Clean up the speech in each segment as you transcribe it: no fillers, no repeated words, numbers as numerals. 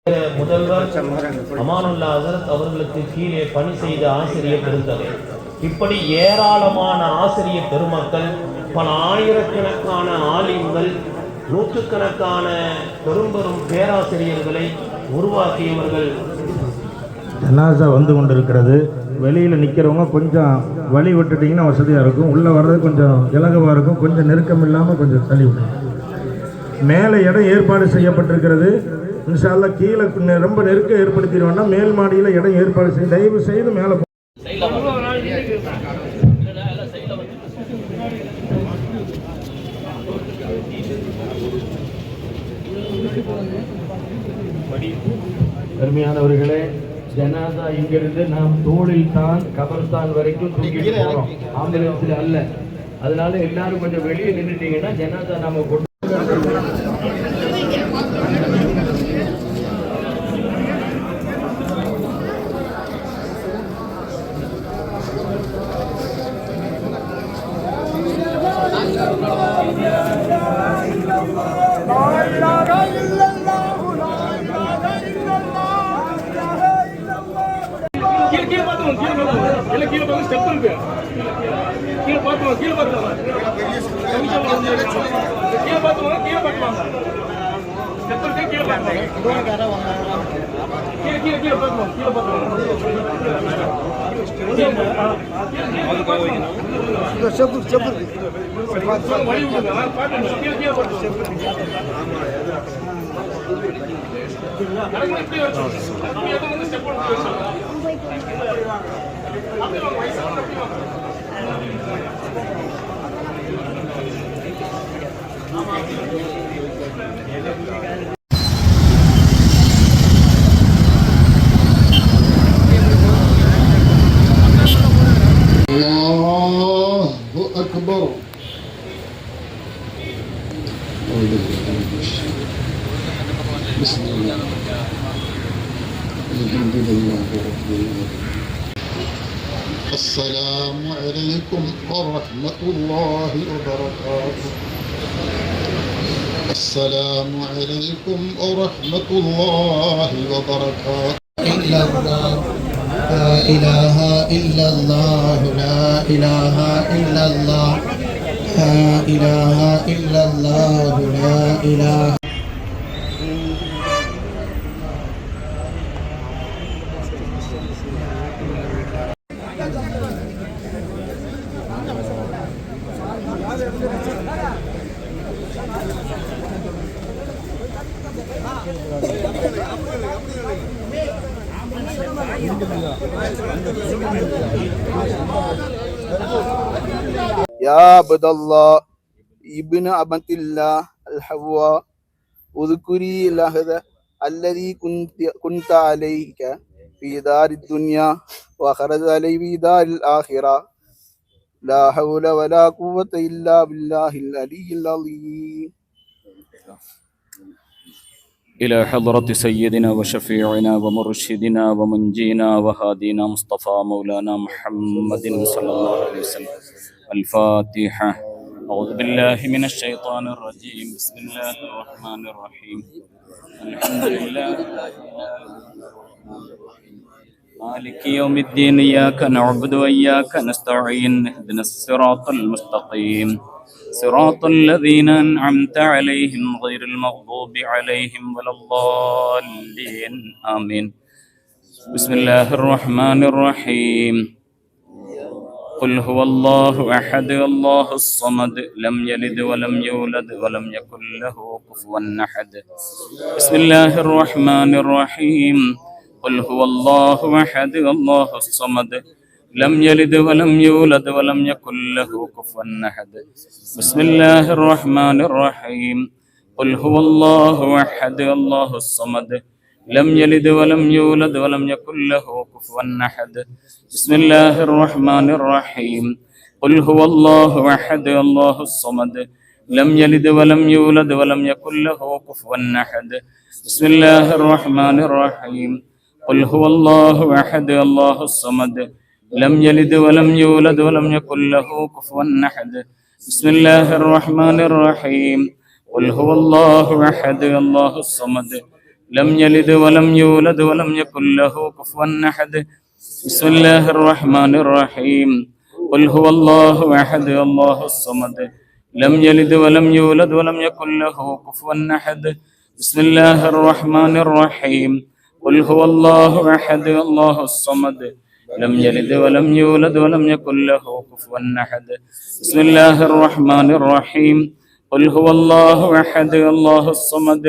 முதல்வர் அமானுல்லா ஹசரத் அவர்களுக்கு கீழே பணி செய்த ஆசிரியர் பெருந்தகை, இப்படி ஏராளமான ஆசிரியர் பெருமக்கள், பல ஆயிரக்கணக்கான ஆலிம்கள், நூற்றுக்கணக்கான பெரும் பேராசிரியர்களை உருவாக்கியவர்கள். ஜனாசா வந்து கொண்டிருக்கிறது. வெளியில் நிற்கிறவங்க கொஞ்சம் வழி விட்டுட்டிங்கன்னா வசதியாக இருக்கும். உள்ளே வர்றது கொஞ்சம் இலகுவாக இருக்கும். கொஞ்சம் நெருக்கம் இல்லாமல் கொஞ்சம் தள்ளி விடும். மேலே இடம் ஏற்பாடு செய்யப்பட்டிருக்கிறது. இன்ஷா அல்லாஹ் கீழே ரொம்ப நெருக்கம் ஏற்படுத்திடுவோம்னா மேல் மாடியில் இடம் ஏற்பாடு செய்ய தயவு செய்து மேலே அருமையானவர்களே, ஜனாதா இங்கிருந்து நாம் தோளில் தான் கபர்தான் வரைக்கும் தூக்கிட்டு போறோம், ஆம்புலன்ஸ்ல அல்ல. அதனால எல்லாரும் கொஞ்சம் வெளியே நின்றுட்டீங்கன்னா ஜனாதா நாம கொண்டு السلام عليكم ورحمة الله وبركاته. السلام عليكم ورحمة الله وبركاته. إلا الله لا إله إلا الله لا إله إلا الله لا إله إلا الله لا إله. يا عبد الله ابن عبد الله الحواء اذكري العهد الذي كنت عليك في دار الدنيا وخرج عليه في دار الآخرة لا حول ولا قوة إلا بالله العلي العظيم. إلى حضرة سيدنا وشفيعنا ومرشدنا ومنجينا وهادينا مصطفى مولانا محمد صلى الله عليه وسلم. الفاتحة. أعوذ بالله من الشيطان الرجيم. بسم الله الرحمن الرحيم. الحمد لله مالك يوم الدين. إياك نعبد وإياك نستعين. اهدنا الصراط المستقيم صراط الذين أنعمت عليهم غير المغضوب عليهم ولا الضالين آمين. بسم الله الرحمن الرحيم. قل هو الله أحد الله الصمد لم يلد ولم يولد ولم يكن له كفوا أحد. بسم الله الرحمن الرحيم. قل هو الله أحد الله الصمد لم يلد ولم يولد ولم يكن له كفوا أحد. بسم الله الرحمن الرحيم. قل هو الله أحد الله الصمد لم يلد ولم يولد ولم يكن له كفوا أحد. بسم الله الرحمن الرحيم. قل هو الله أحد الله الصمد لم يلد ولم يولد ولم يكن له كفوا أحد. بسم الله الرحمن الرحيم. قل هو الله أحد الله الصمد لم يلد ولم يولد ولم يكن له كفوا أحد. بسم الله الرحمن الرحيم. قل هو الله أحد الله الصمد لم يلد ولم يولد ولم يكن له كفوا أحد. بسم الله الرحمن الرحيم. قل هو الله أحد الله الصمد لم يلد ولم يولد ولم يكن له كفوا أحد. بسم الله الرحمن الرحيم. قل هو الله أحد الله الصمد لم يلد ولم يولد ولم يكن له كفوا أحد. بسم الله الرحمن الرحيم. قل هو الله أحد الله الصمد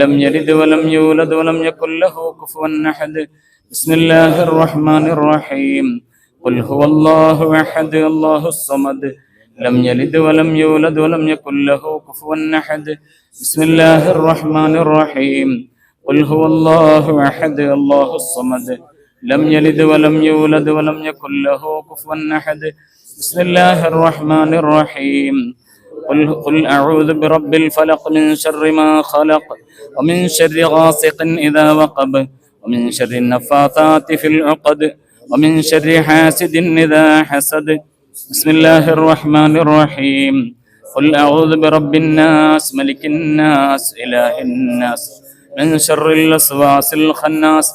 لم يلد ولم يولد ولم يكن له كفوا أحد. بسم الله الرحمن الرحيم. قل هو الله أحد الله الصمد لم يلد ولم يولد ولم يكن له كفوا أحد. بسم الله الرحمن الرحيم. قل هو الله أحد الله الصمد لم يلد ولم يولد ولم يكن له كفوا أحد. بسم الله الرحمن الرحيم. قل أعوذ برب الفلق من شر ما خلق ومن شر غاسق إذا وقب ومن شر النفاثات في العقد ومن شر حاسد إذا حسد. بسم الله الرحمن الرحيم. قل أعوذ برب الناس ملك الناس إله الناس من شر الوسواس الخناس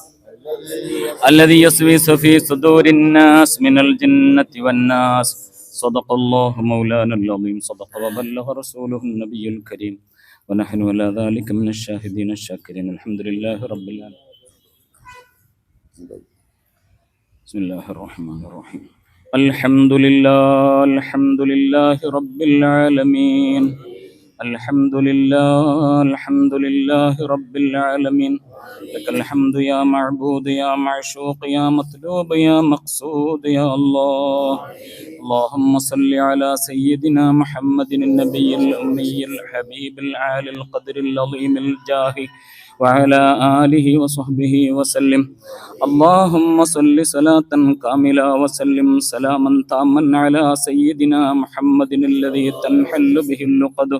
الذي يوسوس في صدور الناس من الجنة والناس. صدق الله مولانا العظيم. صدق وبلغ رسوله النبي الكريم ونحن على ذلك من الشاهدين الشاكرين. الحمد لله رب العالمين. بسم الله الرحمن الرحيم. الحمد لله رب العالمين. الحمد لله رب العالمين. لك الحمد يا معبود يا معشوق يا مطلوب يا مقصود يا الله. اللهم صل على سيدنا محمد النبي الأمي الحبيب العالي القدر العظيم الجاه وعلى آله وصحبه وسلم. اللهم صل صلاة كاملة وسلم سلاما تاما على سيدنا محمد الذي تنحل به اللقد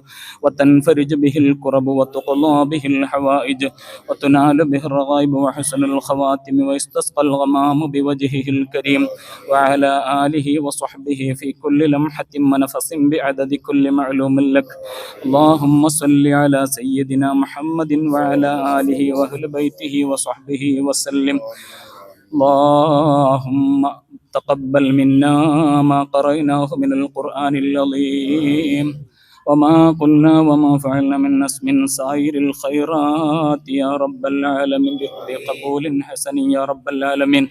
وتنفرج به الكرب وتقضى به الحوائج وتنال به الرغائب وحسن الخواتم ويستسقى الغمام بوجهه الكريم وعلى آله وصحبه في كل لمحة ونفس بعدد كل معلوم لك. اللهم صل على سيدنا محمد وعلى آله وأهل بيته وصحبه وسلم. اللهم تقبل منا ما قرأناه من القرآن العظيم وما قلنا وما فعلنا من اسم سائر الخيرات يا رب العالمين بقبول حسن يا رب العالمين.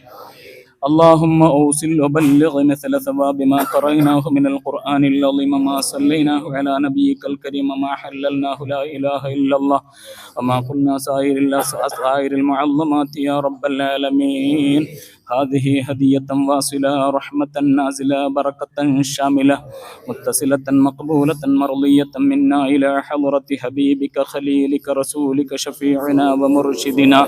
اللهم أوصل وبلغ مثل ثواب ما قرأناه من القرآن العظيم ما صليناه على نبيك الكريم ما حللناه لا إله إلا الله وما قلنا سائر المعظمات يا رب العالمين. هذه هدية واصلة رحمة نازلة بركة شاملة متصلة مقبولة مرضية منا إلى حضرة حبيبك خليلك رسولك شفيعنا ومرشدنا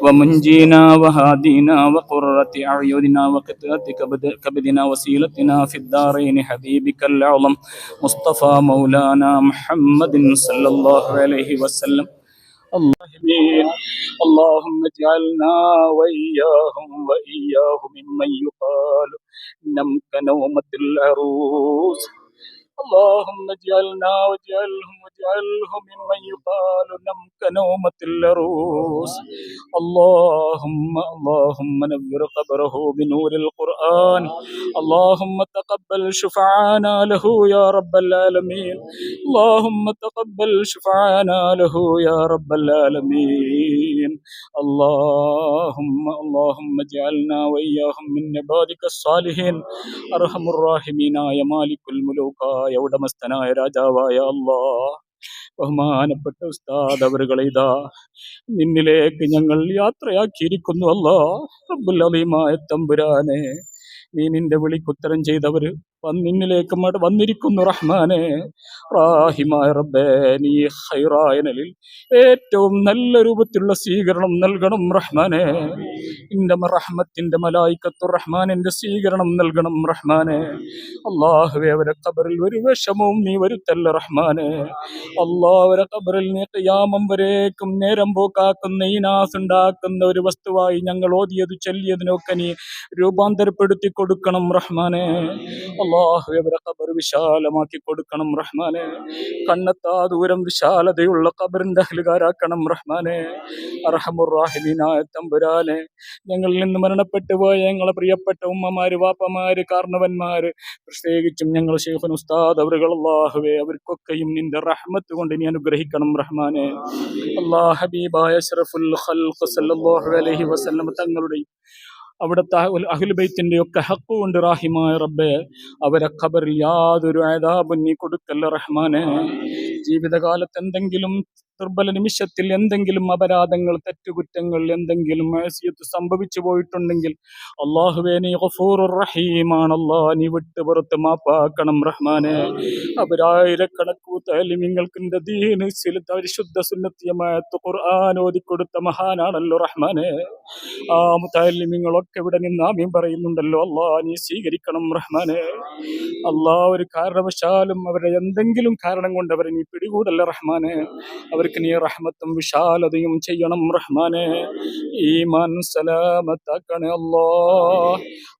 ومنجينا وهادينا وقرة أعيننا وقطرة كبدنا وسيلتنا في الدارين حبيبك الأعظم مصطفى مولانا محمد صلى الله عليه وسلم. اللهم اجعلنا وإياه ممن يقال نم كنومة العروس. اللهم اجعلنا واجعلهم ممن يقال نم كنومة العروس. اللهم نور قبره بنور القرآن. اللهم تقبل شفعانا له يا رب العالمين. اللهم تقبل شفعانا له يا رب العالمين. اللهم اجعلنا وإياهم من عبادك الصالحين. أرحم الراحمين يا مالك الملوك يا ഉടമസ്ഥനായ രാജാവായ അല്ലാഹ്. ബഹുമാനപ്പെട്ട ഉസ്താദ് അവറുകളെ ഇതാ നിന്നിലേക്ക് ഞങ്ങൾ യാത്രയാക്കിയിരിക്കുന്നു അല്ലാഹ്. റബ്ബുൽ അലീമായ തമ്പുരാനെ, നീ നിന്റെ വിളിക്കുത്തരം ചെയ്തവര് നിന്നിലേക്ക് വന്നിരിക്കുന്നു റഹ്മാനെ. റാഹിമായ റബ്ബേ, നീ ഖൈറായ നിലയിൽ ഏറ്റവും നല്ല രൂപത്തിലുള്ള സ്വീകരണം നൽകണം റഹ്മാനെ. ഇന്റെ റഹ്മത്തിന്റെ മലായിക്കത്തു റഹ്മാനിന്റെ സ്വീകരണം നൽകണം റഹ്മാനെ. അല്ലാഹുവേ, അവരെ ഖബറിൽ ഒരു വിഷമവും നീ വരുത്തല്ല റഹ്മാനെ. അല്ലാഹ്, അവരെ ഖബറിൽ നീ ഖിയാമം വരേക്കും നേരം പോക്കാക്കുന്ന ഈനാസ് ഉണ്ടാക്കുന്ന ഒരു വസ്തുവായി ഞങ്ങൾ ഓതിയത് ചൊല്ലിയതിനൊക്കെ നീ രൂപാന്തരപ്പെടുത്തി കൊടുക്കണം റഹ്മാനെ. അല്ലാഹു അവരെ ഖബർ വിശാലമാക്കി കൊടുക്കണം റഹ്മാനെ. കണ്ണെത്താ ദൂരം വിശാലതയുള്ള ഖബറിന്റെ അഹ്ലുകാരാക്കണം റഹ്മാനെ. അർഹമുർ റഹീമീനായ തമ്പുരാനെ, ഞങ്ങളിൽ നിന്ന് മരണപ്പെട്ടു പോയ ഞങ്ങളെ പ്രിയപ്പെട്ട ഉമ്മമാര്, വാപ്പമാര്, കാരണവന്മാര്, പ്രത്യേകിച്ചും ഞങ്ങൾ ശൈഖുൽ ഉസ്താദ് അവറുകൾ, അല്ലാഹുവേ അവർക്കൊക്കെയും നിന്റെ റഹ്മത്ത് കൊണ്ട് നീ അനുഗ്രഹിക്കണം റഹ്മാനെ. അല്ലാഹ് ഹബീബായ അഷ്റഫുൽ ഖൽഖ് സല്ലല്ലാഹു അലൈഹി വസല്ലം തങ്ങളുടെ അവിടുത്തെ അഹ്ലു ബൈത്തിന്റെ ഒക്കെ ഹക്ക് കൊണ്ട് റാഹിമായ റബ്ബേ അവരെ ഖബറിൽ യാതൊരു അദാബും നീ കൊടുക്കല്ല റഹ്മാനെ. ജീവിതകാലത്ത് എന്തെങ്കിലും ദുർബല നിമിഷത്തിൽ എന്തെങ്കിലും അപരാധങ്ങൾ, തെറ്റുകുറ്റങ്ങൾ, എന്തെങ്കിലും മഅസിയത്ത് സംഭവിച്ചു പോയിട്ടുണ്ടെങ്കിൽ അല്ലാഹുവേ നീ ഗഫൂറുർ റഹീമാണ്. അല്ലാഹ് നീ വിട്ട് പുറത്ത് മാപ്പാക്കണം റഹ്മാനെ. അവരായിരക്കണക്കു തഅലീമിങ്ങൾക്ക് നിന്റെ ദീൻ പരിശുദ്ധ സുന്നത്തിയമായ ഖുർആൻ ഓതിക്കൊടുത്ത മഹാനാണല്ലോ റഹ്മാനെ. ആ മുതഅല്ലിമീങ്ങളൊക്കെ ഇവിടെ നിന്ന് ആമീൻ പറയുന്നുണ്ടല്ലോ. അല്ലാഹ് നീ സ്വീകരിക്കണം റഹ്മാനെ. അല്ലാഹ് ഒരു കാരണവശാലും അവരുടെ എന്തെങ്കിലും കാരണം കൊണ്ട് അവരെ നീ പിടികൂടല്ല റഹ്മാനെ. അവർക്ക് നീ റഹ്മത്തും വിശാലതയും ചെയ്യണം റഹ്മാനെ. ഈമാൻ സലാമത്താക്കണേ അല്ലാഹ്.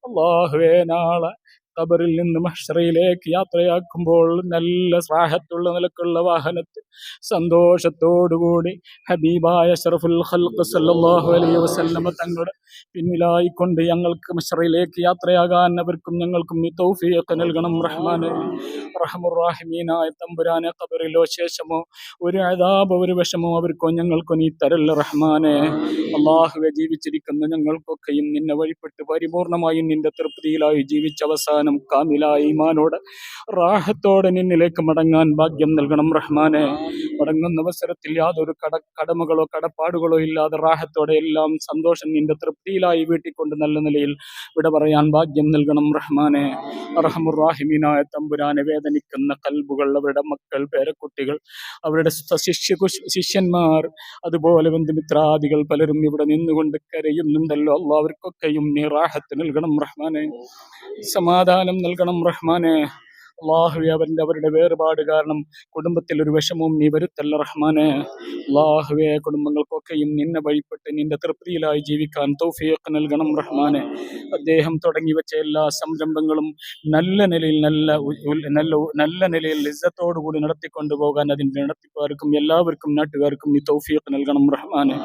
അല്ലാഹുവേ നാളെ ഖബറിൽ നിന്ന് മഹ്ശറയിലേക്ക് യാത്രയാക്കുമ്പോൾ നല്ല റാഹത്തുള്ള നിലക്കുള്ള വാഹനത്തിൽ സന്തോഷത്തോടുകൂടി ഹബീബായ അഷ്റഫുൽ ഖൽഖ് സല്ലല്ലാഹു അലൈഹി വസല്ലമ തങ്ങളുടെ പിന്നിലായിക്കൊണ്ട് ഞങ്ങൾക്ക് മഹ്ശറയിലേക്ക് യാത്രയാകാൻ അവർക്കും ഞങ്ങൾക്കും നീ തൗഫീഖ് നൽകണം റഹ്മാനെ. റഹ്മുർ റഹീമീനായ തമ്പുരാനെ, ഖബറിലോ ശേഷമോ ഒരു അദാബ്, ഒരു വിഷമോ അവർക്കോ ഞങ്ങൾക്കോ നീ തരല്ല റഹ്മാനെ. അല്ലാഹുവേ ജീവിച്ചിരിക്കുന്ന ഞങ്ങൾക്കൊക്കെയും നിന്നെ വഴിപ്പെട്ട് പരിപൂർണമായും നിന്റെ തൃപ്തിയിലായി ജീവിച്ച അവസാനം കാമിലായ ഈമാനോടെ റാഹത്തോടെ നിന്നിലേക്ക് മടങ്ങാൻ ഭാഗ്യം നൽകണം റഹ്മാനെ. മടങ്ങുന്ന അവസരത്തിൽ യാതൊരു കടമകളോ കടപ്പാടുകളോ ഇല്ലാതെ റാഹത്തോടെ എല്ലാം സന്തോഷം നിന്റെ തൃപ്തിയിലായി വീട്ടിക്കൊണ്ട് നല്ല നിലയിൽ വിട പറയാൻ ഭാഗ്യം നൽകണം റഹ്മാനെ. അർഹമുർ റഹീമീനായ തമ്പുരാനെ, വേദനിക്കുന്ന കൽബുകൾ, അവരുടെ മക്കൾ, പേരക്കുട്ടികൾ, അവരുടെ ശിഷ്യന്മാർ, അതുപോലെ ബന്ധുമിത്രാദികൾ പലരും ഇവിടെ നിന്നുകൊണ്ട് കരയുന്നുണ്ടല്ലോ. അല്ലാഹ് അവർക്കൊക്കെയും നീ റാഹത്ത് നൽകണം റഹ്മാനെ. സമാധാനം നൽകണം റഹ്മാനെ. അല്ലാഹുവേ അവരുടെ വേർപാട് കാരണം കുടുംബത്തിൽ ഒരു വിഷമവും നീ വരുത്തല്ല റഹ്മാനെ. അല്ലാഹുവേ കുടുംബങ്ങൾക്കൊക്കെയും നിന്നെ വഴിപ്പെട്ട് നിന്റെ തൃപ്തിയിലായി ജീവിക്കാൻ തൗഫീഖ് നൽകണം റഹ്മാനെ. അദ്ദേഹം തുടങ്ങി വെച്ച എല്ലാ സംരംഭങ്ങളും നല്ല നിലയിൽ ഇസ്സത്തോടുകൂടി നടത്തിക്കൊണ്ടു പോകാൻ അതിൻ്റെ നടത്തിപ്പാർക്കും എല്ലാവർക്കും നാട്ടുകാർക്കും നീ തൗഫീഖ് നൽകണം റഹ്മാനെ.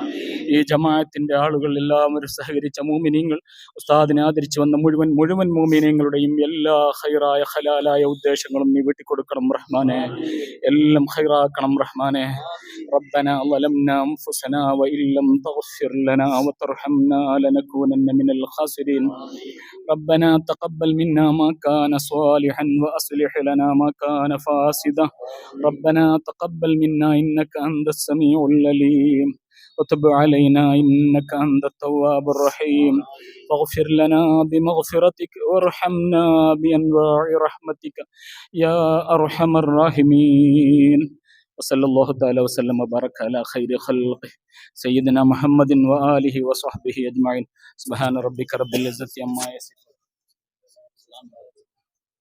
ഈ ജമാഅത്തിന്റെ ആളുകൾ എല്ലാവരും സഹകരിച്ച മൂമിനീങ്ങൾ, ഉസ്താദിനെ ആദരിച്ചു വന്ന മുഴുവൻ മൂമിനീങ്ങളുടെയും എല്ലാ ഖൈറായ ഹലാലായ ഉദ്ദേശങ്ങളും നീ വീട്ടിക്കൊടുക്കണം റഹ്മാനെ. എല്ലാം ഖൈറാക്കണം റഹ്മാനെ. ربنا ظلمنا أنفسنا وإن لم تغفر لنا وترحمنا لنكونن من الخاسرين. ربنا تقبل منا ما كان صالحا وأصلح لنا ما كان فاسدا. ربنا تقبل منا إنك أنت السميع العليم وتب علينا إنك أنت التواب الرحيم. واغفر لنا بمغفرتك وارحمنا بأنواع رحمتك يا أرحم الراحمين. وصلى الله تعالى وسلم وبارك على خير خلقه سيدنا محمد وآله وصحبه أجمعين. سبحان ربك رب العزة عما يصفون.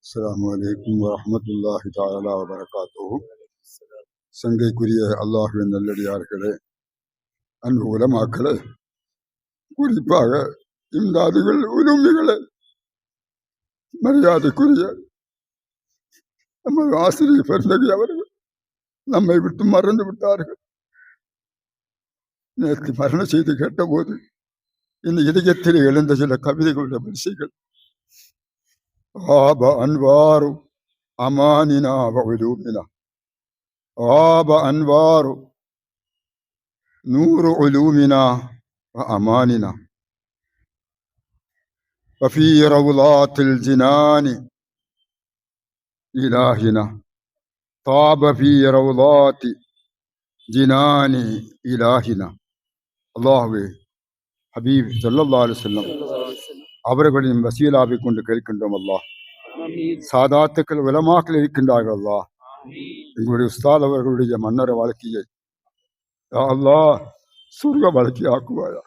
அஸ்ஸலாமு அலைக்கும் வரஹ்மத்துல்லாஹி தஆலா வபரகாத்துஹு. சங்கைக்குரிய அல்லாஹ்வின் நல்லடியார்களே, அன்பு உலமாக்களே, குறிப்பாக இம்தாதுகள், உலுமிகளே, மரியாதைக்குரிய நமது ஆசிரியர் பெருந்தகை அவர்கள் நம்மை விட்டு மறந்து விட்டார்கள். நேற்று மரண செய்தி கேட்டபோது இந்த இதயத்தில் எழுந்த சில கவிதைகளுடைய வரிசைகள். ஆப அன்வாரு அமானினா வஉலூமினா, ஆப அன்வாரு நூறு உலூமினா وأماننا وفي روضات الجنان إلهنا طاب في روضات جنان إلهنا. அல்லாஹ்வே ஹபீப் ஸல்லல்லாஹு அலைஹி வஸல்லம் அவர்களின் வசீலாவை கொண்டு கேட்கின்றோம். அல்லாஹ் சாதாத்துக்கள் உலமாக்கள் இருக்கின்றார்கள். அல்லாஹ் எங்களுடைய உஸ்தாத் அவர்களுடைய மன்னர வாழ்க்கையை யா அல்லாஹ் சொர்க்க வாழ்க்கை ஆக்குவாயா.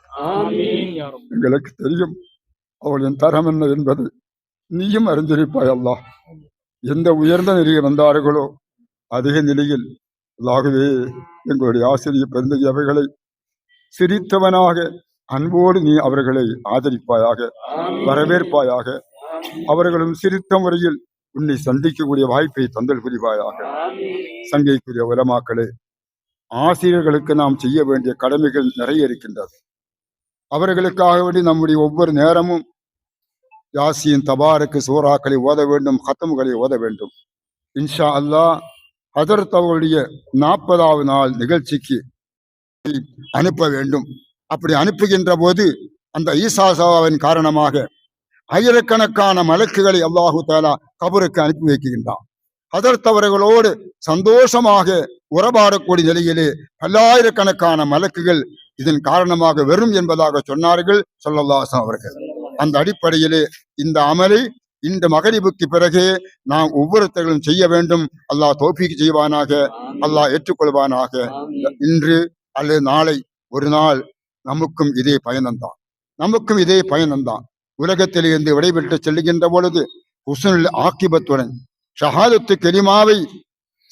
எங்களுக்கு தெரியும் அவளின் தரம் என்ன என்பது நீயும் அறிந்திருப்பாய். அல்லாஹ் எந்த உயர்ந்த நிலையில் வந்தார்களோ அதிக நிலையில் அல்லாகவே எங்களுடைய ஆசிரியர் பெருந்தகை அவர்களை சிரித்தவனாக அன்போடு நீ அவர்களை ஆதரிப்பாயாக, வரவேற்பாயாக. அவர்களும் சிரித்த முறையில் உன்னை சந்திக்கக்கூடிய வாய்ப்பை தந்தல் புரிவாயாக. சங்கைக்குரிய உலமாக்களே, ஆசிரியர்களுக்கு நாம் செய்ய வேண்டிய கடமைகள் நிறைய இருக்கின்றது. அவர்களுக்காக வேண்டி நம்முடைய ஒவ்வொரு நேரமும் யாசின், தபாருக்கு, சூறாக்களை ஓத வேண்டும், ஹத்தம்களை ஓத வேண்டும். இன்ஷா அல்லாஹ் ஹதரத் அவர்களுடைய 40வது நாள் நிகழ்ச்சிக்கு அனுப்ப வேண்டும். அப்படி அனுப்புகின்ற போது அந்த ஈசாசாவின் காரணமாக ஆயிரக்கணக்கான மலக்குகளை அல்லாஹு தாலா கபருக்கு அனுப்பி வைக்கின்றான். ஹதரத் அவர்களோடு சந்தோஷமாக உறவாடக்கூடிய நிலையிலே பல்லாயிரக்கணக்கான மலக்குகள் இதன் காரணமாக வரும் என்பதாக சொன்னார்கள் ஸல்லல்லாஹு அலைஹி வஸல்லம் அவர்கள். அந்த அடிப்படையிலே இந்த அமலை இந்த மகரிபுக்கு பிறகு நாம் ஒவ்வொருத்தர்களும் செய்ய வேண்டும். அல்லாஹ் தௌஃபீக் செய்வானாக, அல்லாஹ் ஏற்றுக்கொள்வானாக. இன்று அல்லது நாளை ஒரு நாள் நமக்கும் இதே பயணம்தான். உலகத்திலிருந்து விடைபெற்று செல்லுகின்ற பொழுது ஹுஸ்னுல் ஆக்கிபத்துடன் ஷஹாதத்து கலிமாவை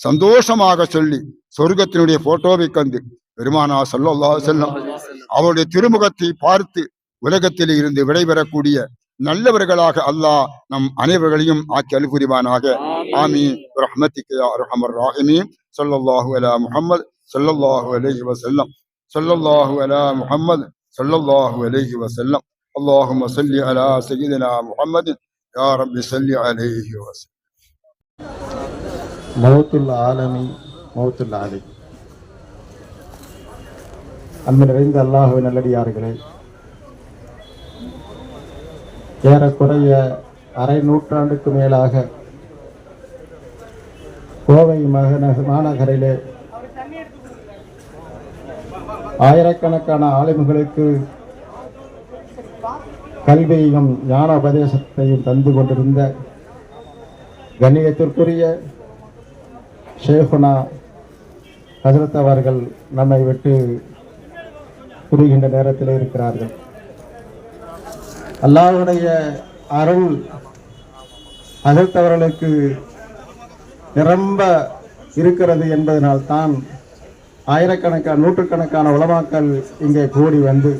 சந்தோஷமாக சொல்லி சொர்க்கத்தினுடைய போட்டோவை கண்டு பெருமானா ஸல்லல்லாஹு அலைஹி வஸல்லம் அவருடைய திருமுகத்தை பார்த்து உலகத்தில் இருந்து விடைபெறக்கூடிய நல்லவர்களாக அல்லாஹ் நம் அனைவர்களையும் ஆக்கி அருள் புரிவானாக. ஆமீன் ரஹ்மத்திக யா அர்ஹமர் ராஹிமீன். ஸல்லல்லாஹு அலா முஹம்மத் ஸல்லல்லாஹு அலைஹி வஸல்லம். ஸல்லல்லாஹு அலா முஹம்மத் ஸல்லல்லாஹு அலைஹி வஸல்லம். அல்லாஹும்ம ஸல்லி அலா சய்யிதினா முஹம்மத் யா ரப்பி ஸல்லி அலைஹி வஸல்லம். மௌத்துல் ஆலமி மௌத்துல் ஆலி. அன்பு நிறைந்த அல்லாஹ்வின் நல்லடியார்களே, ஏறக்குறைய அரை நூற்றாண்டுக்கு மேலாக கோவை மாநகரிலே ஆயிரக்கணக்கான ஆலிம்களுக்கு கல்வியையும் ஞான உபதேசத்தையும் தந்து கொண்டிருந்த கண்ணியத்திற்குரிய ஷேகுனா ஹஜ்ரத் அவர்கள் நம்மை விட்டு புரிகின்ற நேரத்தில் இருக்கிறார்கள். அல்லாஹ்வுடைய அருள் ஹஜ்ரத் அவர்களுக்கு நிரம்ப இருக்கிறது என்பதனால் தான் நூற்றுக்கணக்கான உலமாக்கள் இங்கே கூடி வந்து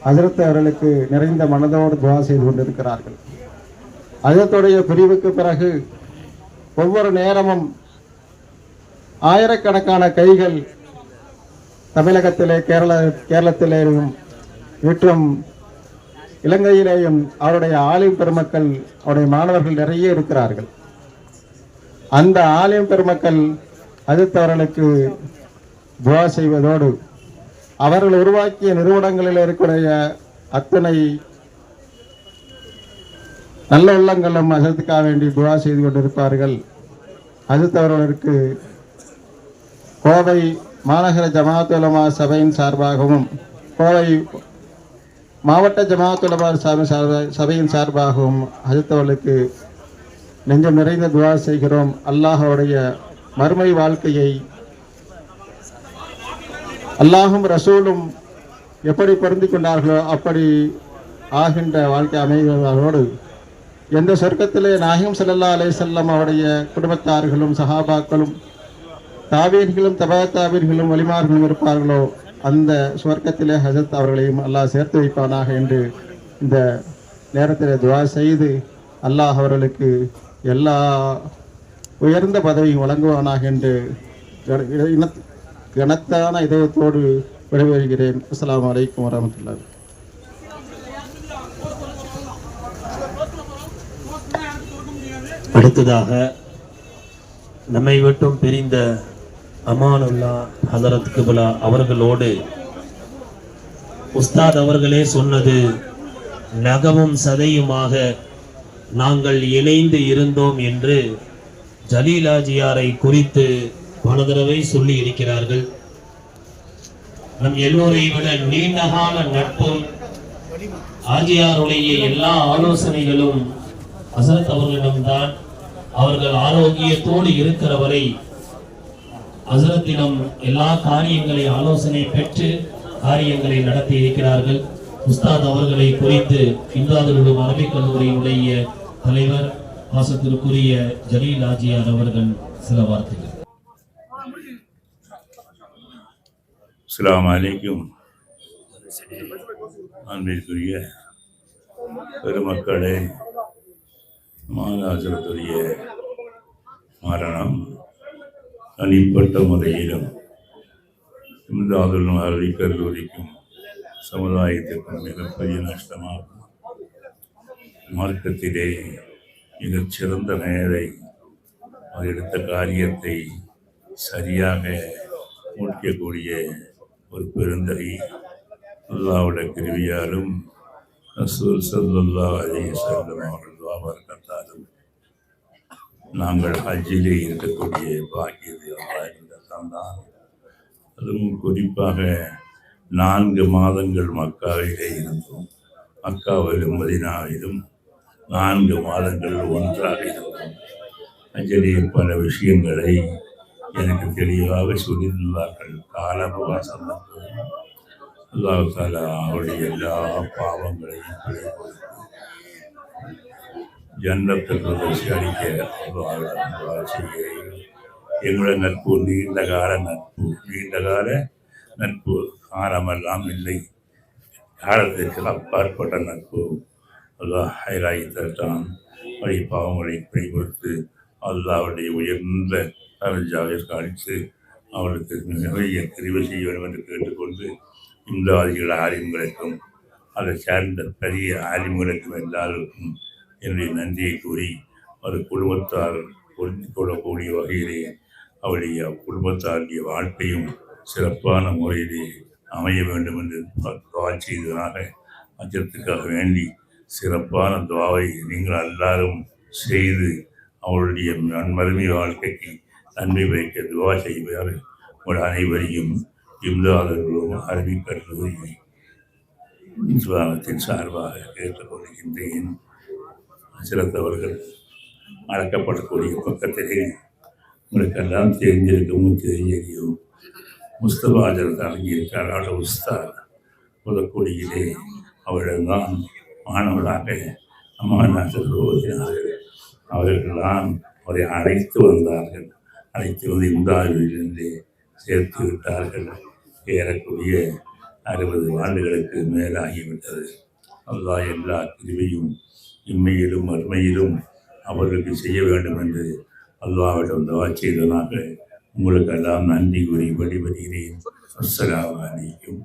ஹஜ்ரத் அவர்களுக்கு நிறைந்த மனதோடு துஆ செய்து கொண்டிருக்கிறார்கள். ஹஜ்ரத்துடைய பிரிவுக்கு பிறகு ஒவ்வொரு நேரமும் ஆயிரக்கணக்கான கைகள் தமிழகத்திலே கேரளத்திலேயும் மற்றும் இலங்கையிலேயும் அவருடைய ஆலிம் பெருமக்கள், அவருடைய மாணவர்கள் நிறைய இருக்கிறார்கள். அந்த ஆலிம் பெருமக்கள் ஹஜ்ரத் அவர்களுக்கு துஆ செய்வதோடு அவர்கள் உருவாக்கிய நிறுவனங்களில் இருக்கக்கூடிய அத்தனை நல்ல உள்ளங்களும் ஹஜ்ரத்துக்காக வேண்டி துஆ செய்து கொண்டிருப்பார்கள். ஹஜ்ரத் அவர்களுக்கு கோவை மாநகர ஜமாஅத் உலமா சபையின் சார்பாகவும் கோவை மாவட்ட ஜமாஅத் உலமா சபையின் சார்பாகவும் ஹஜ்ரத் அவர்களுக்கு நெஞ்சம் நிறைந்த துஆ செய்கிறோம். அல்லாஹ்வுடைய மறுமை வாழ்க்கையை அல்லாஹும் ரசூலும் எப்படி பொருந்தி கொண்டார்களோ அப்படி ஆகின்ற வாழ்க்கை அமைவதோடு எந்த சொர்க்கத்திலே நாயகம் ஸல்லல்லாஹு அலைஹி வஸல்லம் அவருடைய குடும்பத்தார்களும் சஹாபாக்களும் தாபீன்களும் தபா தாபீன்களும் வலிமார்களும் இருப்பார்களோ அந்த சுவர்க்கத்திலே ஹஜ்ரத் அவர்களையும் அல்லாஹ் சேர்த்து வைப்பானாக என்று இந்த நேரத்தில் துஆ செய்து அல்லாஹ் அவர்களுக்கு எல்லா உயர்ந்த பதவியும் வழங்குவானாக என்று கனத்தான இதயத்தோடு விடைபெறுகிறேன். அஸ்ஸலாமு அலைக்கும் வரஹ்மத்துல்லாஹி. அடுத்ததாக நம்மை விட்டும் பிரிந்த அமானுல்லா ஹதரத் கிப்லா அவர்களோடு உஸ்தாத் அவர்களே சொன்னது, நகமும் சதையுமாக நாங்கள் இணைந்து இருந்தோம் என்று ஜலீலாஜியாரை குறித்து பல தடவை சொல்லி இருக்கிறார்கள். நம் எல்லோரை விட நீண்டகால நட்பும் ஆஜியாருடைய எல்லா ஆலோசனைகளும் ஹசரத் அவர்களிடம்தான். அவர்கள் ஆரோக்கியத்தோடு இருக்கிற வரை ஹசரத்திடம் எல்லா காரியங்களை ஆலோசனை பெற்று காரியங்களை நடத்தி இருக்கிறார்கள். உஸ்தாத் அவர்களை குறித்து இந்தாதுல் அரபிக் கல்லூரியினுடைய தலைவர் வாசத்திற்குரிய ஜலீல் ஆஜியார் அவர்கள் சில வார்த்தைகள். அஸ்ஸலாமு அலைக்கும். அன்பிற்குரிய பெருமக்களே, மாதாசரத்துடைய மரணம் தனிப்பட்ட முறையிலும் இம்தாதுல் அரபி கல்லூரிக்கும் சமுதாயத்திற்கும் மிகப்பெரிய நஷ்டமாகும். மார்க்கத்திலே மிகச்சிறந்த நேரை அவர் எடுத்த காரியத்தை சரியாக முடிக்கக்கூடிய ஒரு பெருந்தகை அல்லாஹ்வுடைய கிருபையாலும் ரசூல் ஸல்லல்லாஹு அலைஹி வஸல்லம் அவர்கள் துஆவர்க்கத்தாலும் நாங்கள் ஹஜ்ஜிலே இருக்கக்கூடிய பாக்கியத்தை அல்லாஹ் தான். அதுவும் குறிப்பாக 4 மாதங்கள் மக்காவிலே இருந்தோம். மக்காவிலும் மதீனாவிலும் 4 மாதங்கள் ஒன்றாக இருந்தோம். ஹஜ்ஜிலே பல விஷயங்களை எனக்கு தெளிவாக சொல்லியிருந்தார்கள். கால அவகாசம் அல்லாஹ் தஆலா அவருடைய எல்லா பாவங்களையும் ஜன்னத்தில் அளிக்க செய்கிறேன். எங்களுடைய நட்பு நீண்டகால நட்பு காலமெல்லாம் இல்லை, காலத்திற்கு அப்பாற்பட்ட நட்பு. அல்லாஹ் ஹைராகி தட்டான் வழி பாவங்களை பிடிபடுத்து அல்லாஹ்வுடைய உயர்ந்த தரஜாவிற்கு அளித்து அவளுக்கு நிறைய தெரிவு செய்ய வேண்டும் என்று கேட்டுக்கொண்டு இந்த ஆலிம்களுக்கும் அதை சார்ந்த பெரிய ஆலிம்களுக்கும் எல்லாருக்கும் என்னுடைய நன்றியை கூறி ஒரு குடும்பத்தார் பொருந்தி கொள்ளக்கூடிய வகையிலே அவருடைய குடும்பத்தாருடைய வாழ்க்கையும் சிறப்பான முறையிலே அமைய வேண்டும் என்று துவா செய்ததாக அச்சத்துக்காக வேண்டி சிறப்பான துவாவை நீங்கள் எல்லாரும் செய்து அவருடைய மறுமை வாழ்க்கைக்கு நன்மை வைக்க துவா செய்வார். உங்கள் அனைவரையும் இம்தாதுல் அரபி கல்லூரி நிர்வாகத்தின் சார்பாக கேட்டுக்கொள்கின்றேன். சிறந்தவர்கள் அடக்கப்படக்கூடிய பக்கத்திலே உங்களுக்கெல்லாம் தெரிஞ்சிருக்கவும் தெரியறியும் முஸ்தபாஜர் அடங்கியிருக்கிறார். உஸ்தாத் புதக்குடியிலே அவர்கள்தான் மாணவர்களாக அம்மாநாசர் ஓதினார்கள். அவர்கள்தான் அவரை அழைத்து வந்தார்கள். அழைத்து வந்து இம்தாதிலிருந்து சேர்த்து விட்டார்கள். ஏறக்கூடிய 60 ஆண்டுகளுக்கு மேலாகிவிட்டது. அல்லாஹ் எல்லா கிருபையும் இம்மையிலும் மறுமையிலும் அவர்களுக்கு செய்ய வேண்டும் என்று அல்லாஹ்விடம் துஆ செய்ததாக உங்களுக்கெல்லாம் நன்றி கூறி வழிபடுகிறேன். அஸ்ஸலாமு அலைக்கும்.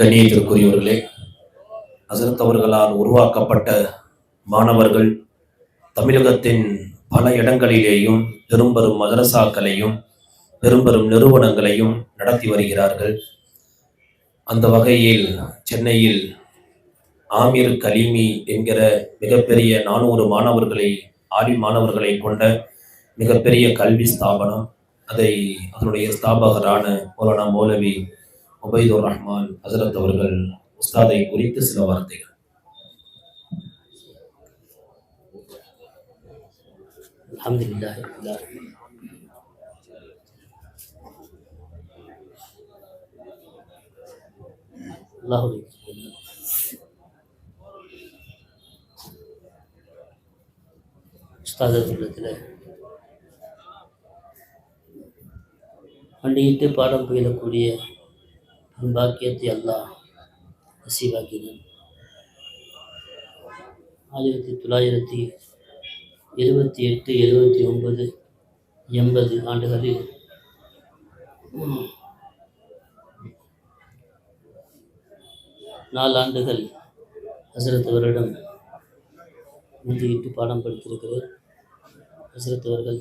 கண்ணியத்திற்குரியவர்களே, ஹஸரத் அவர்களால் உருவாக்கப்பட்ட மாணவர்கள் தமிழகத்தின் பல இடங்களிலேயும் பெரும்பெரும் மதரசாக்களையும் பெரும்பெரும் நிறுவனங்களையும் நடத்தி வருகிறார்கள். அந்த வகையில் சென்னையில் ஆமீர் கலீமி என்கிற மிகப்பெரிய 400 மாணவர்களை மாணவர்களை கொண்ட மிகப்பெரிய கல்வி ஸ்தாபனம், அதனுடைய ஸ்தாபகரான மௌலானா மௌலவி உபைதுர் ரஹ்மான் ஹஸரத் அவர்கள் உஸ்தாதை குறித்து சில வார்த்தைகள். அல்ஹம்துலில்லாஹ் அல்லாஹ்வுடைய உஸ்தாதத்தில் பண்டிகிட்டு பாடம் பயிலக்கூடிய பாக்கியத்தை அல்லாஹ் நசீபாக்கினான். 1978, 79, 80 ஆண்டுகளில் நாலு ஆண்டுகள் ஹஸரத் அவரிடம் முந்தியிட்டு பாடம் படித்திருக்கிறார். ஹஸரத் அவர்கள்